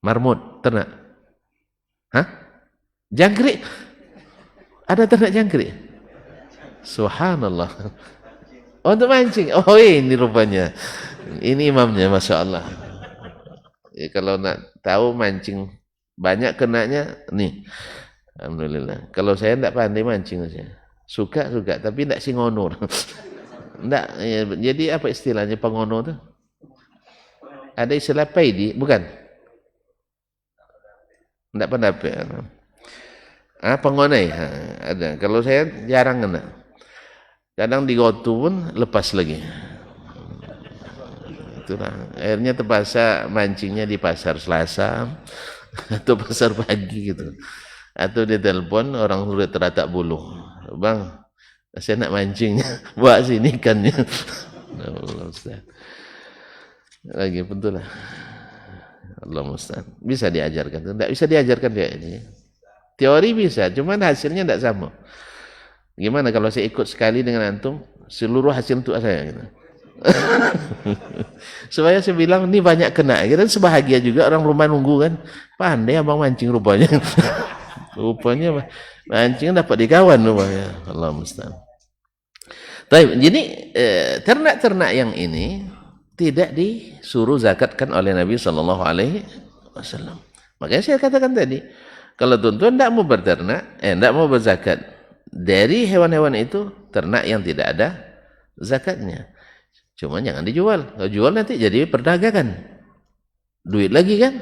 Marmut, ternak. Hah? Jangkrik. Ada ternak jangkrik. Subhanallah. Oh, untuk mancing. Oh, ini rupanya. Ini imamnya, masya Allah. Ya, kalau nak tahu mancing banyak kenanya nih. Alhamdulillah. Kalau saya tidak pandai mancing saja. Suka, tapi tidak singono. Tidak, ya, jadi apa istilahnya pengono itu? Ada istilah paidi, bukan? Tidak pendapat. Pengonai, ada. Kalau saya jarang kena. Kadang digotu pun lepas lagi. Itulah. Akhirnya terpaksa mancingnya di pasar Selasa atau pasar pagi gitu. Atau dia telepon orang sudah teratak bulu. Bang, saya nak mancingnya, buat sini ikannya. Allah Ustaz. Lagi betul lah. Allah Ustaz. Bisa diajarkan, tidak bisa diajarkan dia ini. Teori bisa, cuman hasilnya tidak sama. Gimana kalau saya ikut sekali dengan antum, seluruh hasil untuk saya gitu. Supaya saya bilang ini banyak kena, dan sebahagia juga orang rumah nunggu kan. Pandai abang mancing rupanya. Rupanya mancing dapat dikawan rupanya. Allah musta'an. Jadi ternak-ternak yang ini tidak disuruh zakatkan oleh Nabi Sallallahu Alaihi Wasallam. Makanya saya katakan tadi, kalau tuan-tuan tidak mau berternak, tidak mau berzakat dari hewan-hewan itu, ternak yang tidak ada zakatnya. Cuma jangan dijual. Kalau jual nanti jadi perdagangan. Duit lagi kan?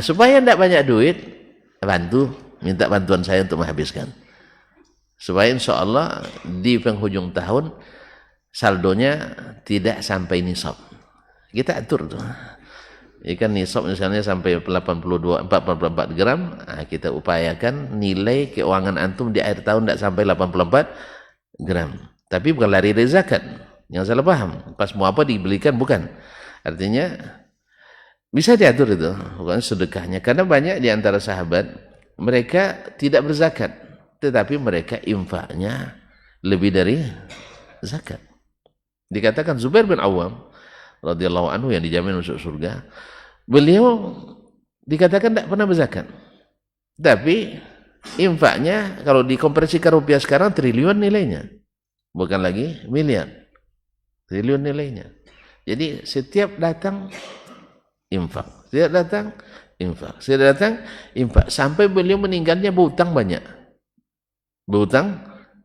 Supaya tidak banyak duit, minta bantuan saya untuk menghabiskan. Supaya insya Allah di penghujung tahun saldonya tidak sampai nisab. Kita atur tuh. Ikan nisab misalnya sampai 44 gram, kita upayakan nilai keuangan antum di akhir tahun tidak sampai 84 gram. Tapi bukan lari dari zakat. Yang salah paham. Pas mau apa dibelikan, bukan. Artinya bisa diatur itu, bukan sedekahnya. Karena banyak di antara sahabat, mereka tidak berzakat, tetapi mereka infaknya lebih dari zakat. Dikatakan Zubair bin Awam radhiyallahu anhu yang dijamin masuk surga. Beliau dikatakan tidak pernah berzakat. Tapi infaknya kalau dikonversikan rupiah sekarang triliun nilainya. Bukan lagi miliar. Triliun nilainya. Jadi setiap datang infak. Setiap datang infak. Setiap datang infak. Sampai beliau meninggalnya berhutang banyak. Berhutang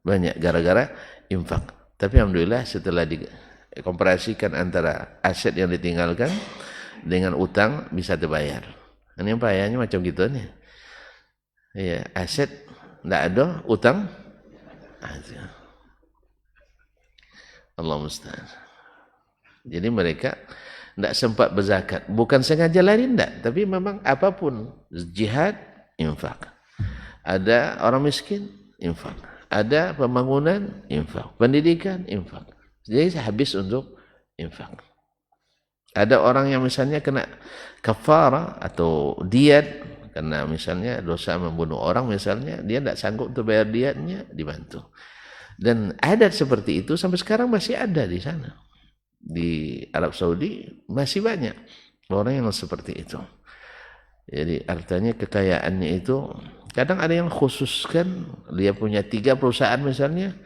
banyak gara-gara infak. Tapi alhamdulillah setelah dikomparasikan antara aset yang ditinggalkan dengan utang bisa terbayar. Ini bahayanya macam gitu nih. Ya, aset tidak ada, utang ada. Allah musta'an. Jadi mereka tidak sempat berzakat. Bukan sengaja lari, tidak. Tapi memang apapun. Jihad, infak. Ada orang miskin, infak. Ada pembangunan, infak. Pendidikan, infak. Jadi habis untuk infak. Ada orang yang misalnya kena kafara atau diat karena misalnya dosa membunuh orang misalnya, dia tidak sanggup untuk bayar diatnya, dibantu. Dan adat seperti itu sampai sekarang masih ada di sana. Di Arab Saudi masih banyak orang yang seperti itu. Jadi artinya kekayaannya itu kadang ada yang khususkan, dia punya 3 perusahaan misalnya,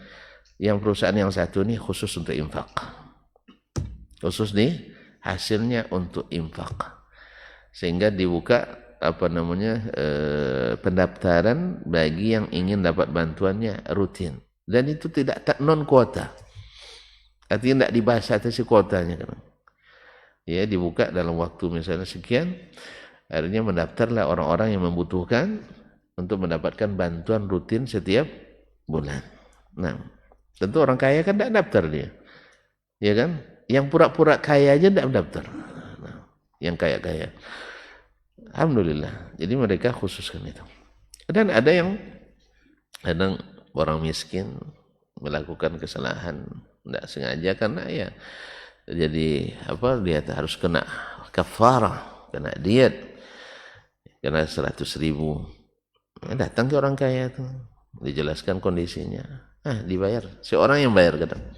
yang perusahaan yang satu nih khusus untuk infak. Khusus nih hasilnya untuk infak, sehingga dibuka pendaftaran bagi yang ingin dapat bantuannya rutin, dan itu tidak non kuota, artinya tidak dibatasi kuotanya kan. Ya, dibuka dalam waktu misalnya sekian, akhirnya mendaftarlah orang-orang yang membutuhkan untuk mendapatkan bantuan rutin setiap bulan. Nah, tentu orang kaya kan tidak daftar dia, ya kan? Yang pura-pura kaya aja tidak mendaftar. Nah, yang kaya-kaya. Alhamdulillah. Jadi mereka khususkan itu. Dan ada yang kadang orang miskin melakukan kesalahan tidak sengaja karena ya jadi dia harus kena kafarah, kena diat, kena 100.000. Datang ke orang kaya itu, dijelaskan kondisinya, dibayar. Seorang yang bayar kadang.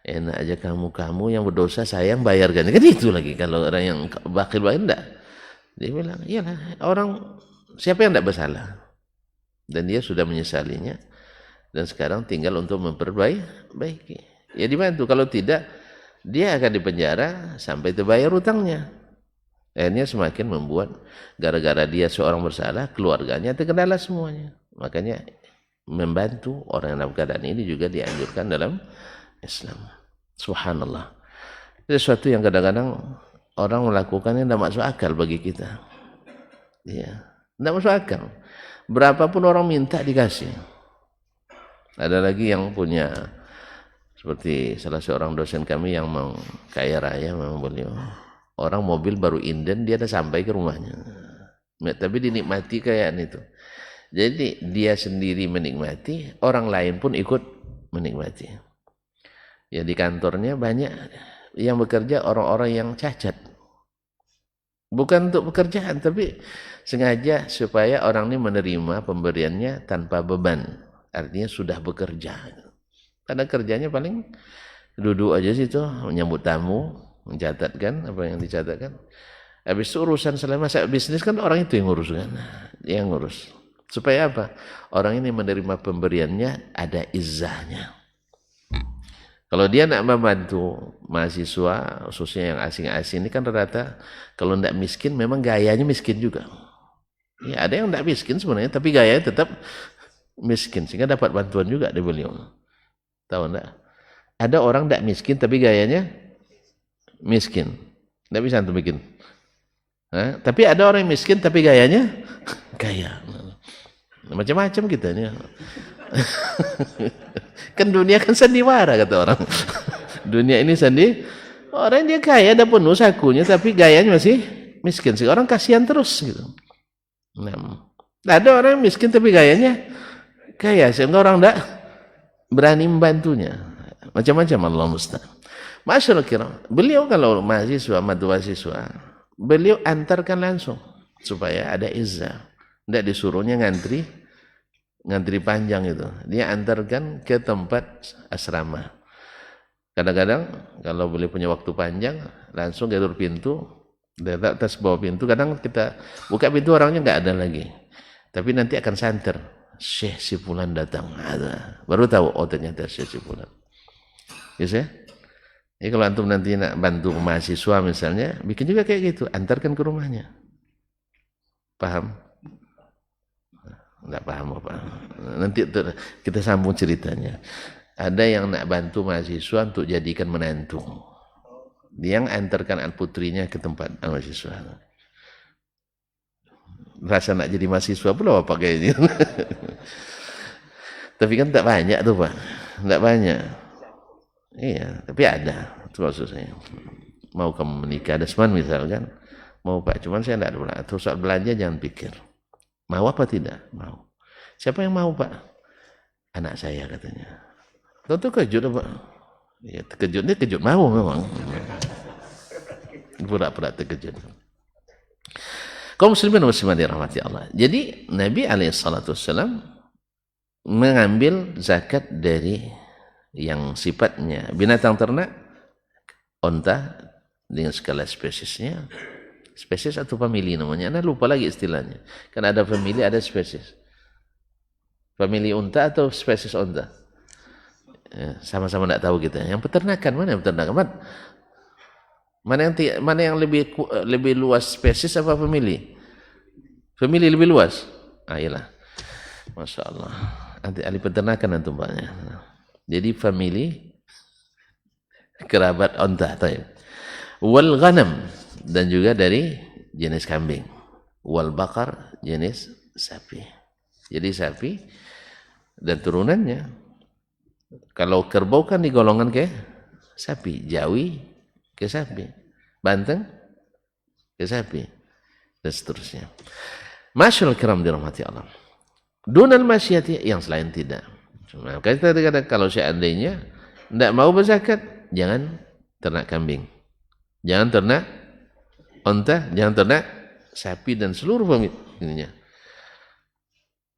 Enak aja kamu yang berdosa, saya yang bayarkan. Kan itu lagi kalau orang yang bakil bayar enggak. Dia bilang, iyalah orang siapa yang enggak bersalah. Dan dia sudah menyesalinya. Dan sekarang tinggal untuk memperbaiki. Ya dibantu, kalau tidak dia akan dipenjara sampai terbayar utangnya. Akhirnya semakin membuat gara-gara dia seorang bersalah, keluarganya terkendala semuanya. Makanya membantu orang yang dalam keadaan ini juga dianjurkan dalam Islam. Subhanallah. Itu sesuatu yang kadang-kadang orang melakukannya tidak masuk akal bagi kita. Ya, tidak masuk akal. Berapapun orang minta dikasih. Ada lagi yang punya, seperti salah seorang dosen kami yang mau kaya raya, memang beliau orang mobil baru inden dia sudah sampai ke rumahnya. Tapi dinikmati kayaan itu. Jadi dia sendiri menikmati, orang lain pun ikut menikmati. Ya di kantornya banyak yang bekerja orang-orang yang cacat. Bukan untuk pekerjaan, tapi sengaja supaya orang ini menerima pemberiannya tanpa beban. Artinya sudah bekerja. Karena kerjanya paling duduk aja situ, menyambut tamu, mencatatkan apa yang dicatatkan. Habis itu urusan selama bisnis kan orang itu yang ngurus kan. Dia yang ngurus. Supaya apa? Orang ini menerima pemberiannya ada izzahnya. Kalau dia nak membantu mahasiswa, khususnya yang asing-asing ini kan rata-rata kalau tidak miskin memang gayanya miskin juga. Ya, ada yang tidak miskin sebenarnya tapi gayanya tetap miskin sehingga dapat bantuan juga dari beliau. Tahu enggak? Ada orang tidak miskin tapi gayanya miskin. Tidak bisa antum bikin. Tapi ada orang yang miskin tapi gayanya kaya. Macam-macam kita ini. Kan dunia kan sandiwara kata orang. Dunia ini orang dia kaya ada penuh sakunya tapi gayanya masih miskin. Orang kasihan terus gitu. Nah, ada orang miskin tapi gayanya kaya sehingga orang tidak berani membantunya. Macam-macam Allah musta'an. Masyaallah kiram. Beliau kalau mahasiswa, beliau antarkan langsung supaya ada izzah. Tidak disuruhnya ngantri panjang itu. Dia antarkan ke tempat asrama. Kadang-kadang kalau boleh punya waktu panjang, langsung gatur pintu, letak atas bawah pintu. Kadang kita buka pintu orangnya nggak ada lagi, tapi nanti akan santer. Syekh si fulan datang, ada. Baru tahu, oh ternyata Syekh si fulan. Yes, ya? Jadi kalau antum nanti nak bantu mahasiswa misalnya, bikin juga kayak gitu, antarkan ke rumahnya. Paham? Enggak paham apa. Nanti kita sambung ceritanya. Ada yang nak bantu mahasiswa untuk jadikan menantu. Dia yang antarkan putrinya ke tempat mahasiswa. Rasa nak jadi mahasiswa pula apa kayaknya. Tapi kan tak banyak tuh Pak. Tak banyak. Iya, tapi ada. Itu maksud saya. Mau kamu menikah Desman misalkan. Mau Pak, cuman saya tidak ada. Terus soal belanja jangan pikir. Mau apa tidak? Mau. Siapa yang mau Pak? Anak saya katanya. Tentu kejut Pak. Ya, terkejutnya kejut mau memang. Pura-pura terkejut. Kaum muslimin muslimat dirahmati Allah. Jadi Nabi SAW mengambil zakat dari yang sifatnya binatang ternak, onta dengan segala spesiesnya, spesies atau famili namanya, Anda lupa lagi istilahnya, kan ada famili ada spesies, famili unta atau spesies onta, sama-sama tidak tahu kita. Yang peternakan mana yang peternakan, mana yang lebih luas spesies apa famili? Famili lebih luas. Iyalah, masya Allah. Nanti ahli peternakan antum banyak. Jadi famili kerabat onta, wal ghanam, dan juga dari jenis kambing, wal bakar jenis sapi. Jadi sapi dan turunannya. Kalau kerbau kan digolongkan ke sapi, Jawi ke sapi, Banten ke sapi, dan seterusnya. Masyaallah kiram dirahmati Allah. Dunal masyiyati, yang selain tidak. Maka kita katakan kalau seandainya tidak mau berzakat, jangan ternak kambing, jangan ternak onta, jangan ternak sapi dan seluruh familinya.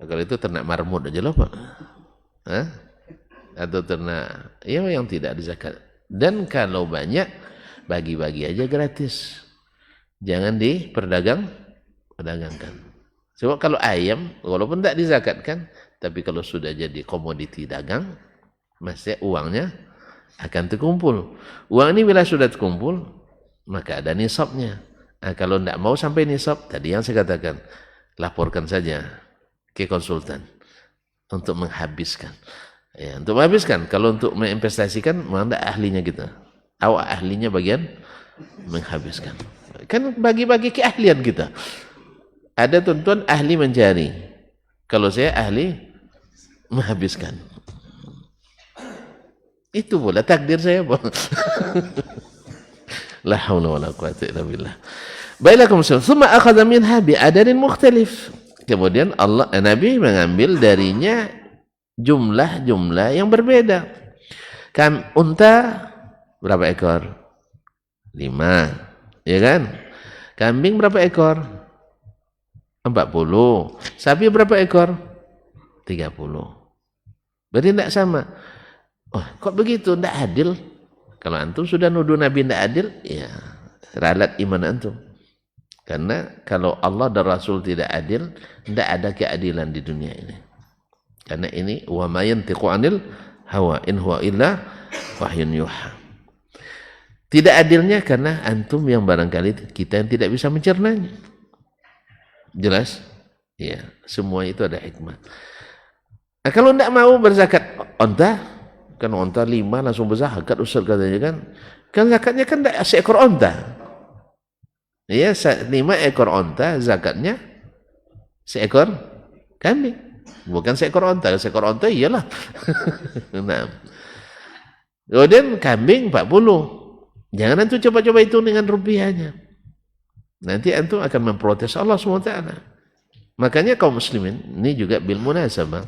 Kalau itu ternak marmut aja loh Pak. Hah? Atau ternak yang tidak dizakat. Dan kalau banyak, bagi-bagi aja gratis. Jangan diperdagangkan. Sebab kalau ayam, walaupun tidak dizakatkan, tapi kalau sudah jadi komoditi dagang, mesti uangnya akan terkumpul. Uang ini bila sudah terkumpul, maka ada nisabnya. Nah, kalau tidak mau sampai nisab, tadi yang saya katakan, laporkan saja ke konsultan untuk menghabiskan. Ya, untuk menghabiskan. Kalau untuk menginvestasikan, mana ahlinya kita. Awak ahlinya bagian menghabiskan. Kan bagi-bagi keahlian kita. Ada tuan-tuan ahli mencari. Kalau saya ahli menghabiskan. Itu pula takdir saya, Pak. La haula wala quwwata illa billah. Baiklah kaum muslimin, thumma akhadha minha bi adadin mukhtalif. Kemudian Nabi mengambil darinya jumlah-jumlah yang berbeda. Kan unta berapa ekor? 5, ya kan? Kambing berapa ekor? 40. Sapi berapa ekor? 30. Berarti tidak sama. Oh, kok begitu? Tidak adil. Kalau antum sudah nuduh Nabi tidak adil, ya ralat iman antum. Karena kalau Allah dan Rasul tidak adil, tidak ada keadilan di dunia ini. Karena ini wa ma yantiqu 'anil hawa in huwa illa wahyun yuha. Tidak adilnya karena antum yang barangkali kita yang tidak bisa mencernanya. Jelas? Ya, semua itu ada hikmah. Nah, kalau tidak mau berzakat onta, kan onta 5 langsung berzakat Ustaz katanya kan. Kan zakatnya kan seekor onta. Ya, 5 ekor onta, zakatnya seekor kambing. Bukan seekor onta. Seekor onta iyalah. Nah. Kemudian kambing 40. Jangan antum coba-coba itu dengan rupiahnya. Nanti antum akan memprotes Allah SWT. Makanya kaum muslimin, ini juga bil munasabah.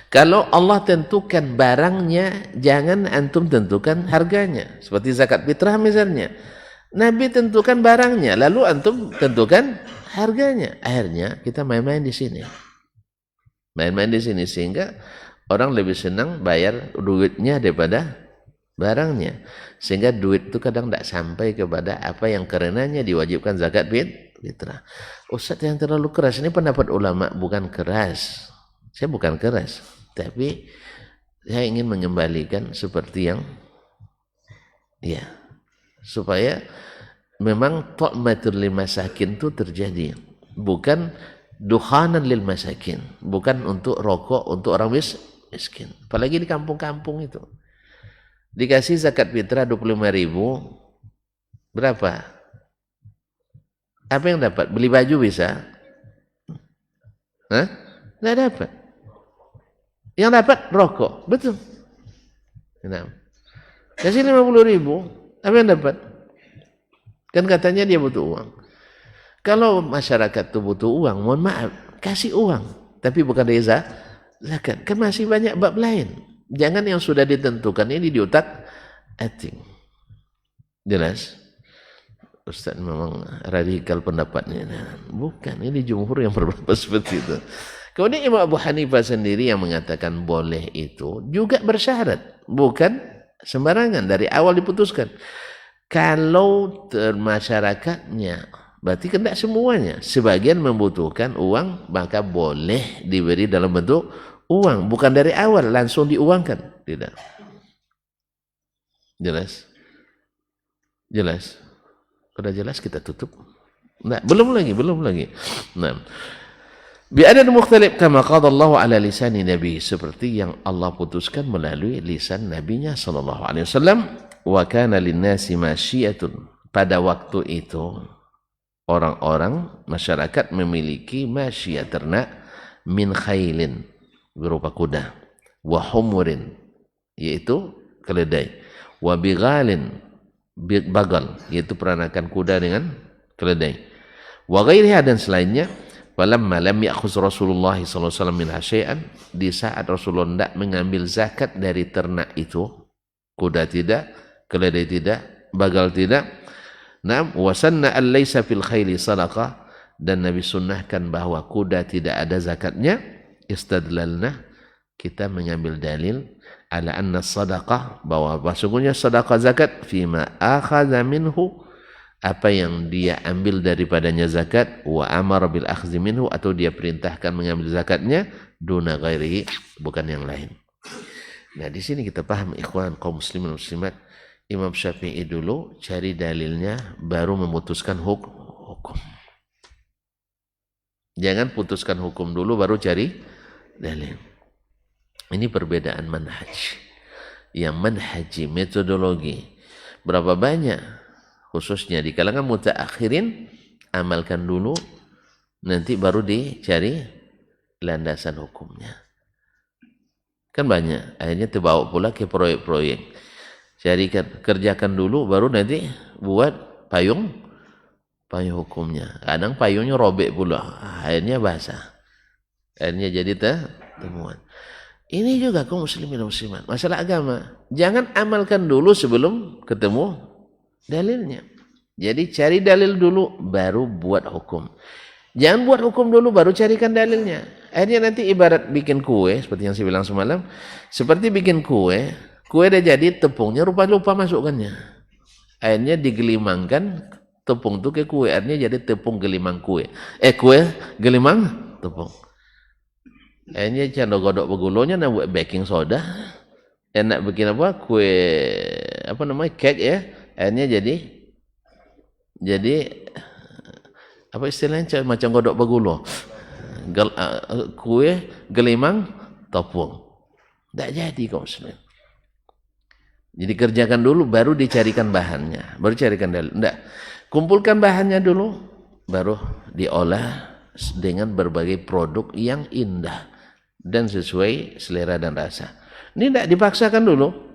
Kalau Allah tentukan barangnya, jangan antum tentukan harganya. Seperti zakat fitrah misalnya. Nabi tentukan barangnya, lalu antum tentukan harganya. Akhirnya kita main-main di sini. Main-main di sini sehingga orang lebih senang bayar duitnya daripada barangnya, sehingga duit itu kadang tidak sampai kepada apa yang karenanya diwajibkan zakat fitrah. Ustaz yang terlalu keras, ini pendapat ulama, bukan keras. Saya bukan keras, tapi saya ingin mengembalikan seperti yang ya, supaya memang ta'matul lil masakin itu terjadi, bukan duhanan lil masakin, bukan untuk rokok untuk orang miskin. Apalagi di kampung-kampung itu dikasih zakat fitrah 25.000, berapa? Apa yang dapat? Beli baju bisa? Hah? Tidak dapat. Yang dapat rokok, betul. Nah, kasih 50.000, apa yang dapat? Kan katanya dia butuh uang. Kalau masyarakat itu butuh uang, mohon maaf, kasih uang, tapi bukan dari zakat. Kan masih banyak bab lain. Jangan yang sudah ditentukan ini diutak ating. Jelas? Ustaz memang radikal pendapatnya. Nah, bukan, ini jumhur yang berpendapat seperti itu. Kemudian Imam Abu Hanifah sendiri yang mengatakan boleh itu juga bersyarat, bukan sembarangan dari awal diputuskan. Kalau masyarakatnya, berarti kan tidak semuanya, sebagian membutuhkan uang, maka boleh diberi dalam bentuk uang, bukan dari awal langsung diuangkan, tidak. Jelas? Jelas? Sudah jelas kita tutup? Nah, belum lagi. Nah, bi'adad mukhtalif kama qada Allah ala lisani nabi, seperti yang Allah putuskan melalui lisan nabinya sallallahu alaihi wasallam. Wa kana linnasi masyiyatun, pada waktu itu orang-orang masyarakat memiliki masyiyah, ternak, min khailin, berupa kuda, wa humurin, yaitu keledai, wa bighalin, bagal, yaitu peranakan kuda dengan keledai, wa ghairiha, dan selainnya. Falamma lam ya'khuz Rasulullah sallallahu alaihi wasallam min syai'an, di saat Rasulullah tidak mengambil zakat dari ternak itu, kuda tidak, keledai tidak, bagal tidak. Naam, wa sanna an laisa fil khaili sadaqah, dan Nabi sunnahkan bahwa kuda tidak ada zakatnya. Istadlalna, kita mengambil dalil ala anna sadaqah, bahwa sesungguhnya sedekah zakat fima akhadha minhu, apa yang dia ambil daripadanya zakat, wa amara bil akhdhi minhu, atau dia perintahkan mengambil zakatnya, duna ghairihi, bukan yang lain. Nah, di sini kita paham ikhwan kaum muslimin muslimat, Imam Syafi'i dulu cari dalilnya baru memutuskan hukum. Jangan putuskan hukum dulu baru cari dalil. Ini perbedaan manhaj. Yang manhaji, metodologi, berapa banyak khususnya di kalangan mutaakhirin, amalkan dulu, nanti baru dicari landasan hukumnya. Kan banyak, akhirnya terbawa pula ke proyek-proyek. Kerjakan dulu, baru nanti buat payung hukumnya. Kadang payungnya robek pula, akhirnya basah, akhirnya jadi temuan. Ini juga kaum muslimin dan muslimat, masalah agama, jangan amalkan dulu sebelum ketemu dalilnya. Jadi cari dalil dulu baru buat hukum. Jangan buat hukum dulu baru carikan dalilnya. Akhirnya nanti ibarat bikin kue, seperti yang saya bilang semalam, seperti bikin kue dah jadi, tepungnya lupa masukkannya. Akhirnya digelimangkan tepung itu ke kue, akhirnya jadi tepung gelimang kue. Kue gelimang tepung. Akhirnya godok begulungnya nak buat baking soda. Nak bikin apa? Kue apa namanya? Cake ya. Akhirnya jadi apa istilahnya, macam godok begulo, kue gelimang tepung, tidak jadi kaum muslimin. Jadi kerjakan dulu baru dicarikan bahannya, baru carikan dalil. Tidak, kumpulkan bahannya dulu baru diolah dengan berbagai produk yang indah dan sesuai selera dan rasa. Ini tidak dipaksakan dulu.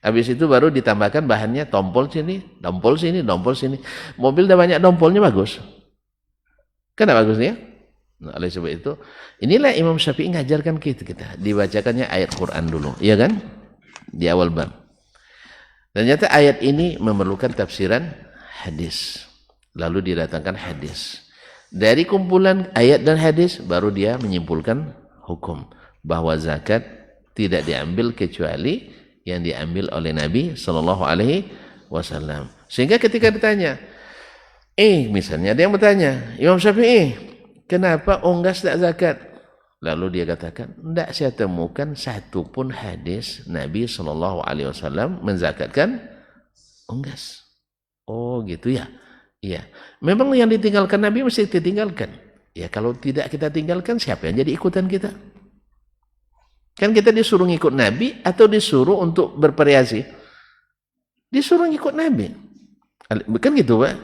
Habis itu baru ditambahkan bahannya, tompol sini. Mobil udah banyak dompolnya, bagus. Kan bagus ya? Nah, oleh sebab itu, inilah Imam Syafi'i ngajarkan kita. Dibacakannya ayat Quran dulu, iya kan? Di awal bab. Ternyata ayat ini memerlukan tafsiran hadis. Lalu didatangkan hadis. Dari kumpulan ayat dan hadis, baru dia menyimpulkan hukum. Bahwa zakat tidak diambil kecuali yang diambil oleh Nabi Shallallahu Alaihi Wasallam. Sehingga ketika ditanya, misalnya ada yang bertanya, Imam Syafi'i, kenapa unggas tidak zakat? Lalu dia katakan, tidak saya temukan satu pun hadis Nabi Shallallahu Alaihi Wasallam menzakatkan unggas. Oh gitu ya. Iya. Memang yang ditinggalkan Nabi mesti ditinggalkan. Ya kalau tidak kita tinggalkan, siapa yang jadi ikutan kita? Kan kita disuruh ngikut Nabi atau disuruh untuk bervariasi? Disuruh ngikut Nabi. Bukan gitu, Pak?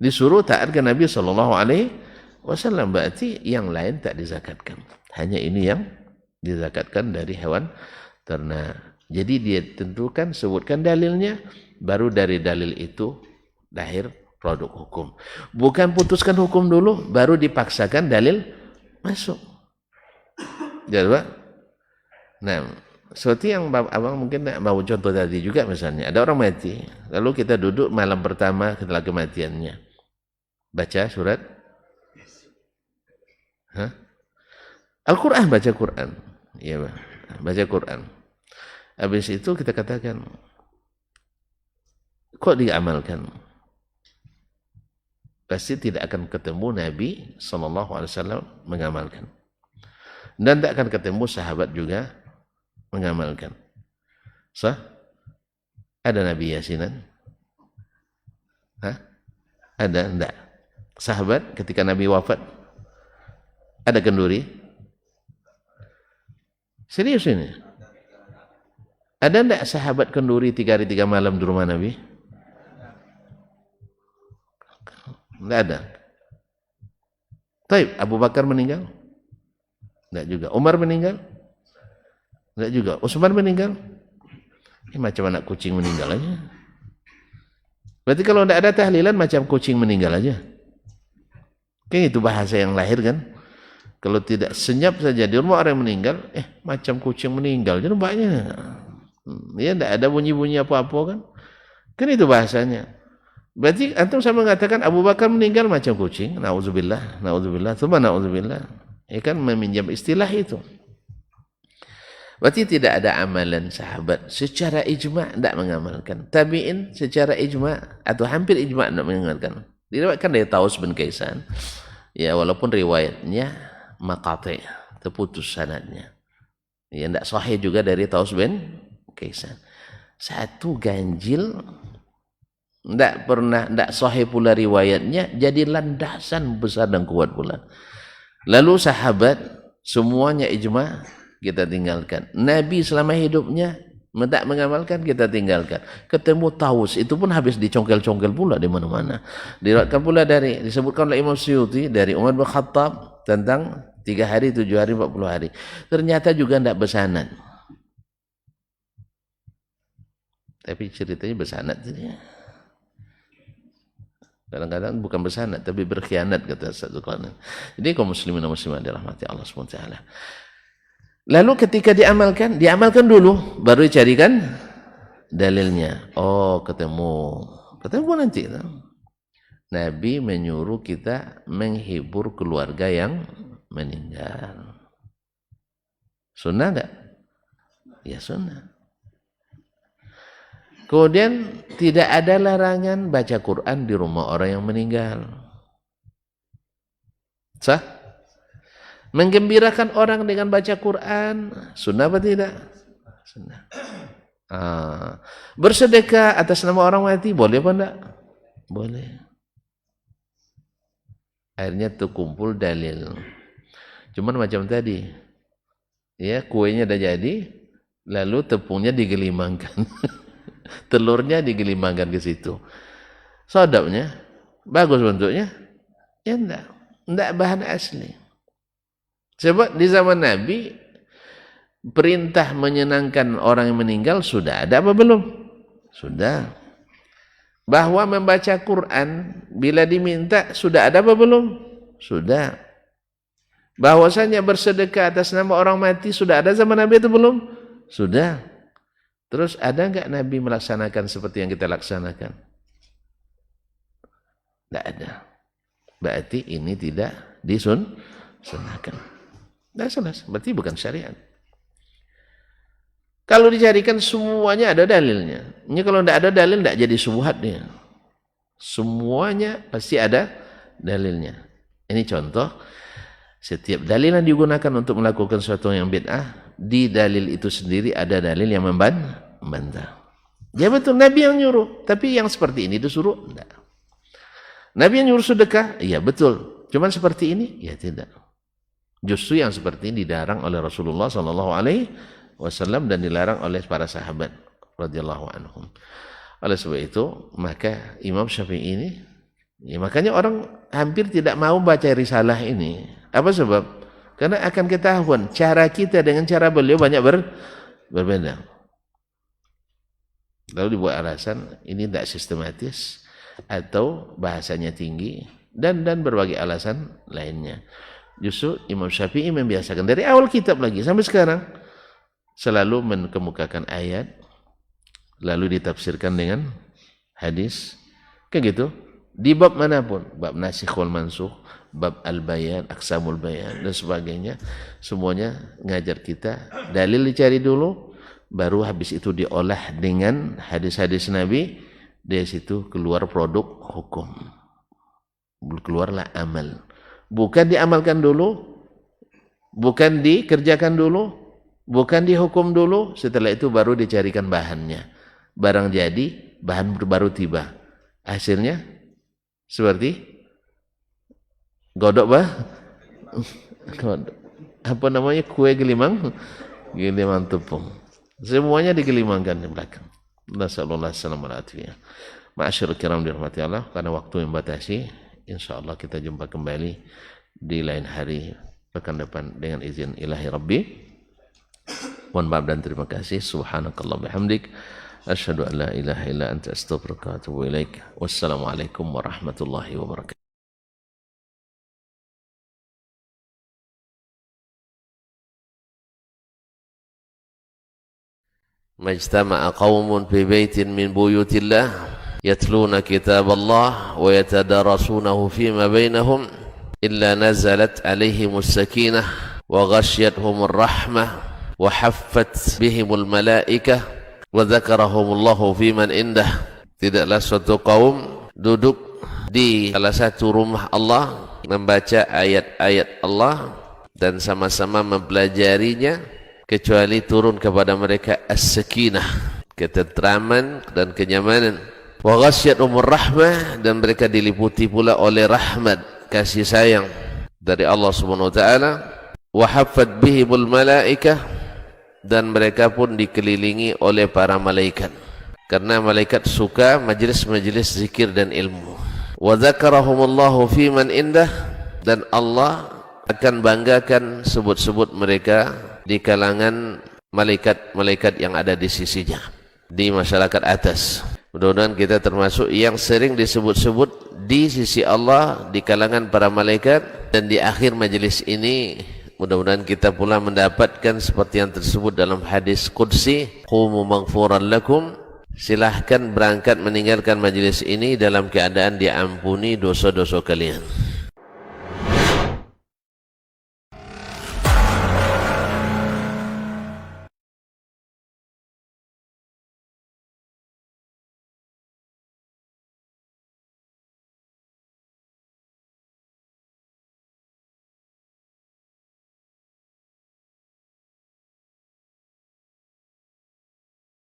Disuruh taat ke Nabi Shallallahu Alaihi Wasallam. Berarti yang lain tak dizakatkan. Hanya ini yang dizakatkan dari hewan ternak. Jadi dia tentukan, sebutkan dalilnya, baru dari dalil itu lahir produk hukum. Bukan putuskan hukum dulu, baru dipaksakan dalil masuk. Jadi, Pak? Nah, seperti yang abang mungkin mau contoh tadi juga misalnya, ada orang mati, lalu kita duduk malam pertama setelah kematiannya, baca surat Al-Quran, baca Quran, ya, baca Quran. Habis itu kita katakan, kok diamalkan? Pasti tidak akan ketemu Nabi SAW mengamalkan, dan tidak akan ketemu sahabat juga mengamalkan. Sah? Ada Nabi Yasinan? Ada? Enggak. Sahabat ketika Nabi wafat ada kenduri? Serius ini? Ada enggak sahabat kenduri 3 hari 3 malam di rumah Nabi? Enggak ada. Taib, Abu Bakar meninggal? Enggak juga. Umar meninggal? Enggak juga. Utsman meninggal? Ini macam anak kucing meninggal aja. Berarti kalau enggak ada tahlilan macam kucing meninggal aja. Kayak itu bahasa yang lahir kan? Kalau tidak senyap saja di rumah orang yang meninggal, macam kucing meninggal. Jadi nampaknya ya enggak ada bunyi-bunyi apa-apa kan? Kan itu bahasanya. Berarti antum sama mengatakan Abu Bakar meninggal macam kucing. Nauzubillah, nauzubillah, tsumma nauzubillah. Ya kan meminjam istilah itu. Berarti tidak ada amalan sahabat secara ijma' tidak mengamalkan. Tabi'in secara ijma' atau hampir ijma' tidak mengamalkan. Diriwayatkan dari Taus bin Kaisan. Ya walaupun riwayatnya maqati', terputus sanadnya. Ya tidak sahih juga dari Taus bin Kaisan. Satu ganjil, tidak sahih pula riwayatnya, jadi landasan besar dan kuat pula. Lalu sahabat semuanya ijma' kita tinggalkan. Nabi selama hidupnya tidak mengamalkan, kita tinggalkan. Ketemu Taus, itu pun habis dicongkel-congkel pula di mana-mana. Diriwayatkan pula disebutkan oleh Imam Suyuti dari Umar bin Khattab tentang 3 hari, 7 hari, 40 hari. Ternyata juga tidak bersanad. Tapi ceritanya bersanad. Kadang-kadang bukan bersanad, tapi berkhianat, kata satu kalangan. Jadi kaum muslimin dan muslimat dirahmati Allah SWT. Lalu ketika diamalkan dulu, baru dicarikan dalilnya. Oh, ketemu nanti. Nabi menyuruh kita menghibur keluarga yang meninggal. Sunnah enggak? Ya sunnah. Kemudian tidak ada larangan baca Quran di rumah orang yang meninggal. Sah? Menggembirakan orang dengan baca Quran, sunnah apa tidak? Sunnah. Bersedekah atas nama orang mati, boleh apa enggak? Boleh. Akhirnya terkumpul dalil. Cuman macam tadi, ya kuenya dah jadi, lalu tepungnya digelimangkan, telurnya digelimangkan ke situ. Sodapnya, bagus bentuknya, ya enggak bahan asli. Sebab di zaman Nabi perintah menyenangkan orang yang meninggal sudah ada apa belum? Sudah. Bahwa membaca Quran bila diminta sudah ada apa belum? Sudah. Bahwasanya bersedekah atas nama orang mati sudah ada zaman Nabi itu belum? Sudah. Terus ada enggak Nabi melaksanakan seperti yang kita laksanakan? Tidak ada. Berarti ini tidak disunahkan. Tidak jelas, berarti bukan syariat. Kalau dicarikan semuanya ada dalilnya. Ini kalau tidak ada dalil tidak jadi syubhat dia. Semuanya pasti ada dalilnya. Ini contoh, setiap dalil yang digunakan untuk melakukan sesuatu yang bid'ah, di dalil itu sendiri ada dalil yang membantah. Ya betul, Nabi yang nyuruh, tapi yang seperti ini disuruh? Tidak. Nabi yang nyuruh sedekah? Iya betul. Cuman seperti ini? Ya tidak. Justru yang seperti ini dilarang oleh Rasulullah SAW dan dilarang oleh para sahabat radhiyallahu anhum. Oleh sebab itu, maka Imam Syafi'i ini, ya makanya orang hampir tidak mau baca risalah ini. Apa sebab? Karena akan ketahuan cara kita dengan cara beliau banyak berbeda. Lalu dibuat alasan ini tidak sistematis atau bahasanya tinggi dan berbagai alasan lainnya. Justru Imam Syafi'i membiasakan dari awal kitab lagi sampai sekarang selalu mengemukakan ayat lalu ditafsirkan dengan hadis, kayak gitu. Di bab manapun, bab nasikh wal mansukh, bab al-bayan, aqsamul bayan dan sebagainya, semuanya ngajar kita dalil dicari dulu, baru habis itu diolah dengan hadis-hadis Nabi, dari situ keluar produk hukum. Keluarlah amal. Bukan diamalkan dulu, bukan dikerjakan dulu, bukan dihukum dulu, setelah itu baru dicarikan bahannya. Barang jadi, bahan baru tiba. Hasilnya seperti godok apa namanya, kue gelimang tepung. Semuanya digelimangkan di belakang. Nasallallahu alaihi wasallam. Ma'asyiral kiram dirahmati Allah, karena waktu yang batasi, insyaallah kita jumpa kembali di lain hari pekan depan dengan izin ilahi Rabbi. Mohon maaf dan terima kasih. Subhanakallah bihamdik, asyhadu an la ilaha illa anta astaghfiruka wa atubu ilaik. Wassalamualaikum warahmatullahi wabarakatuh. Majtama'a qaumun fi baitin min buyutillah yatluna kitab Allah wa yatadarasunahu fima bainahum illa nazalat alaihimus sakinah wa ghasyiyatuhumur rahmah wa haffat bihimul malaikah wa dzakarahumullahu fiman indah. Tidaklah suatu kaum duduk di salah satu rumah Allah membaca ayat-ayat Allah dan sama-sama mempelajarinya, kecuali turun kepada mereka as-sakinah, ketentraman dan kenyamanan. Wa ghasyiyatuhumur rahmah, dan mereka diliputi pula oleh rahmat, kasih sayang dari Allah Subhanahu wa taala. Wa haffat bihimul malaikah, dan mereka pun dikelilingi oleh para malaikat, karena malaikat suka majlis-majlis zikir dan ilmu. Wa dzakarahumullahu fiman indah, dan Allah akan banggakan sebut-sebut mereka di kalangan malaikat-malaikat yang ada di sisinya, di masyarakat atas. Mudah-mudahan kita termasuk yang sering disebut-sebut di sisi Allah di kalangan para malaikat, dan di akhir majelis ini mudah-mudahan kita pula mendapatkan seperti yang tersebut dalam hadis qudsi, qumu maghfuran lakum, silahkan berangkat meninggalkan majelis ini dalam keadaan diampuni dosa-dosa kalian.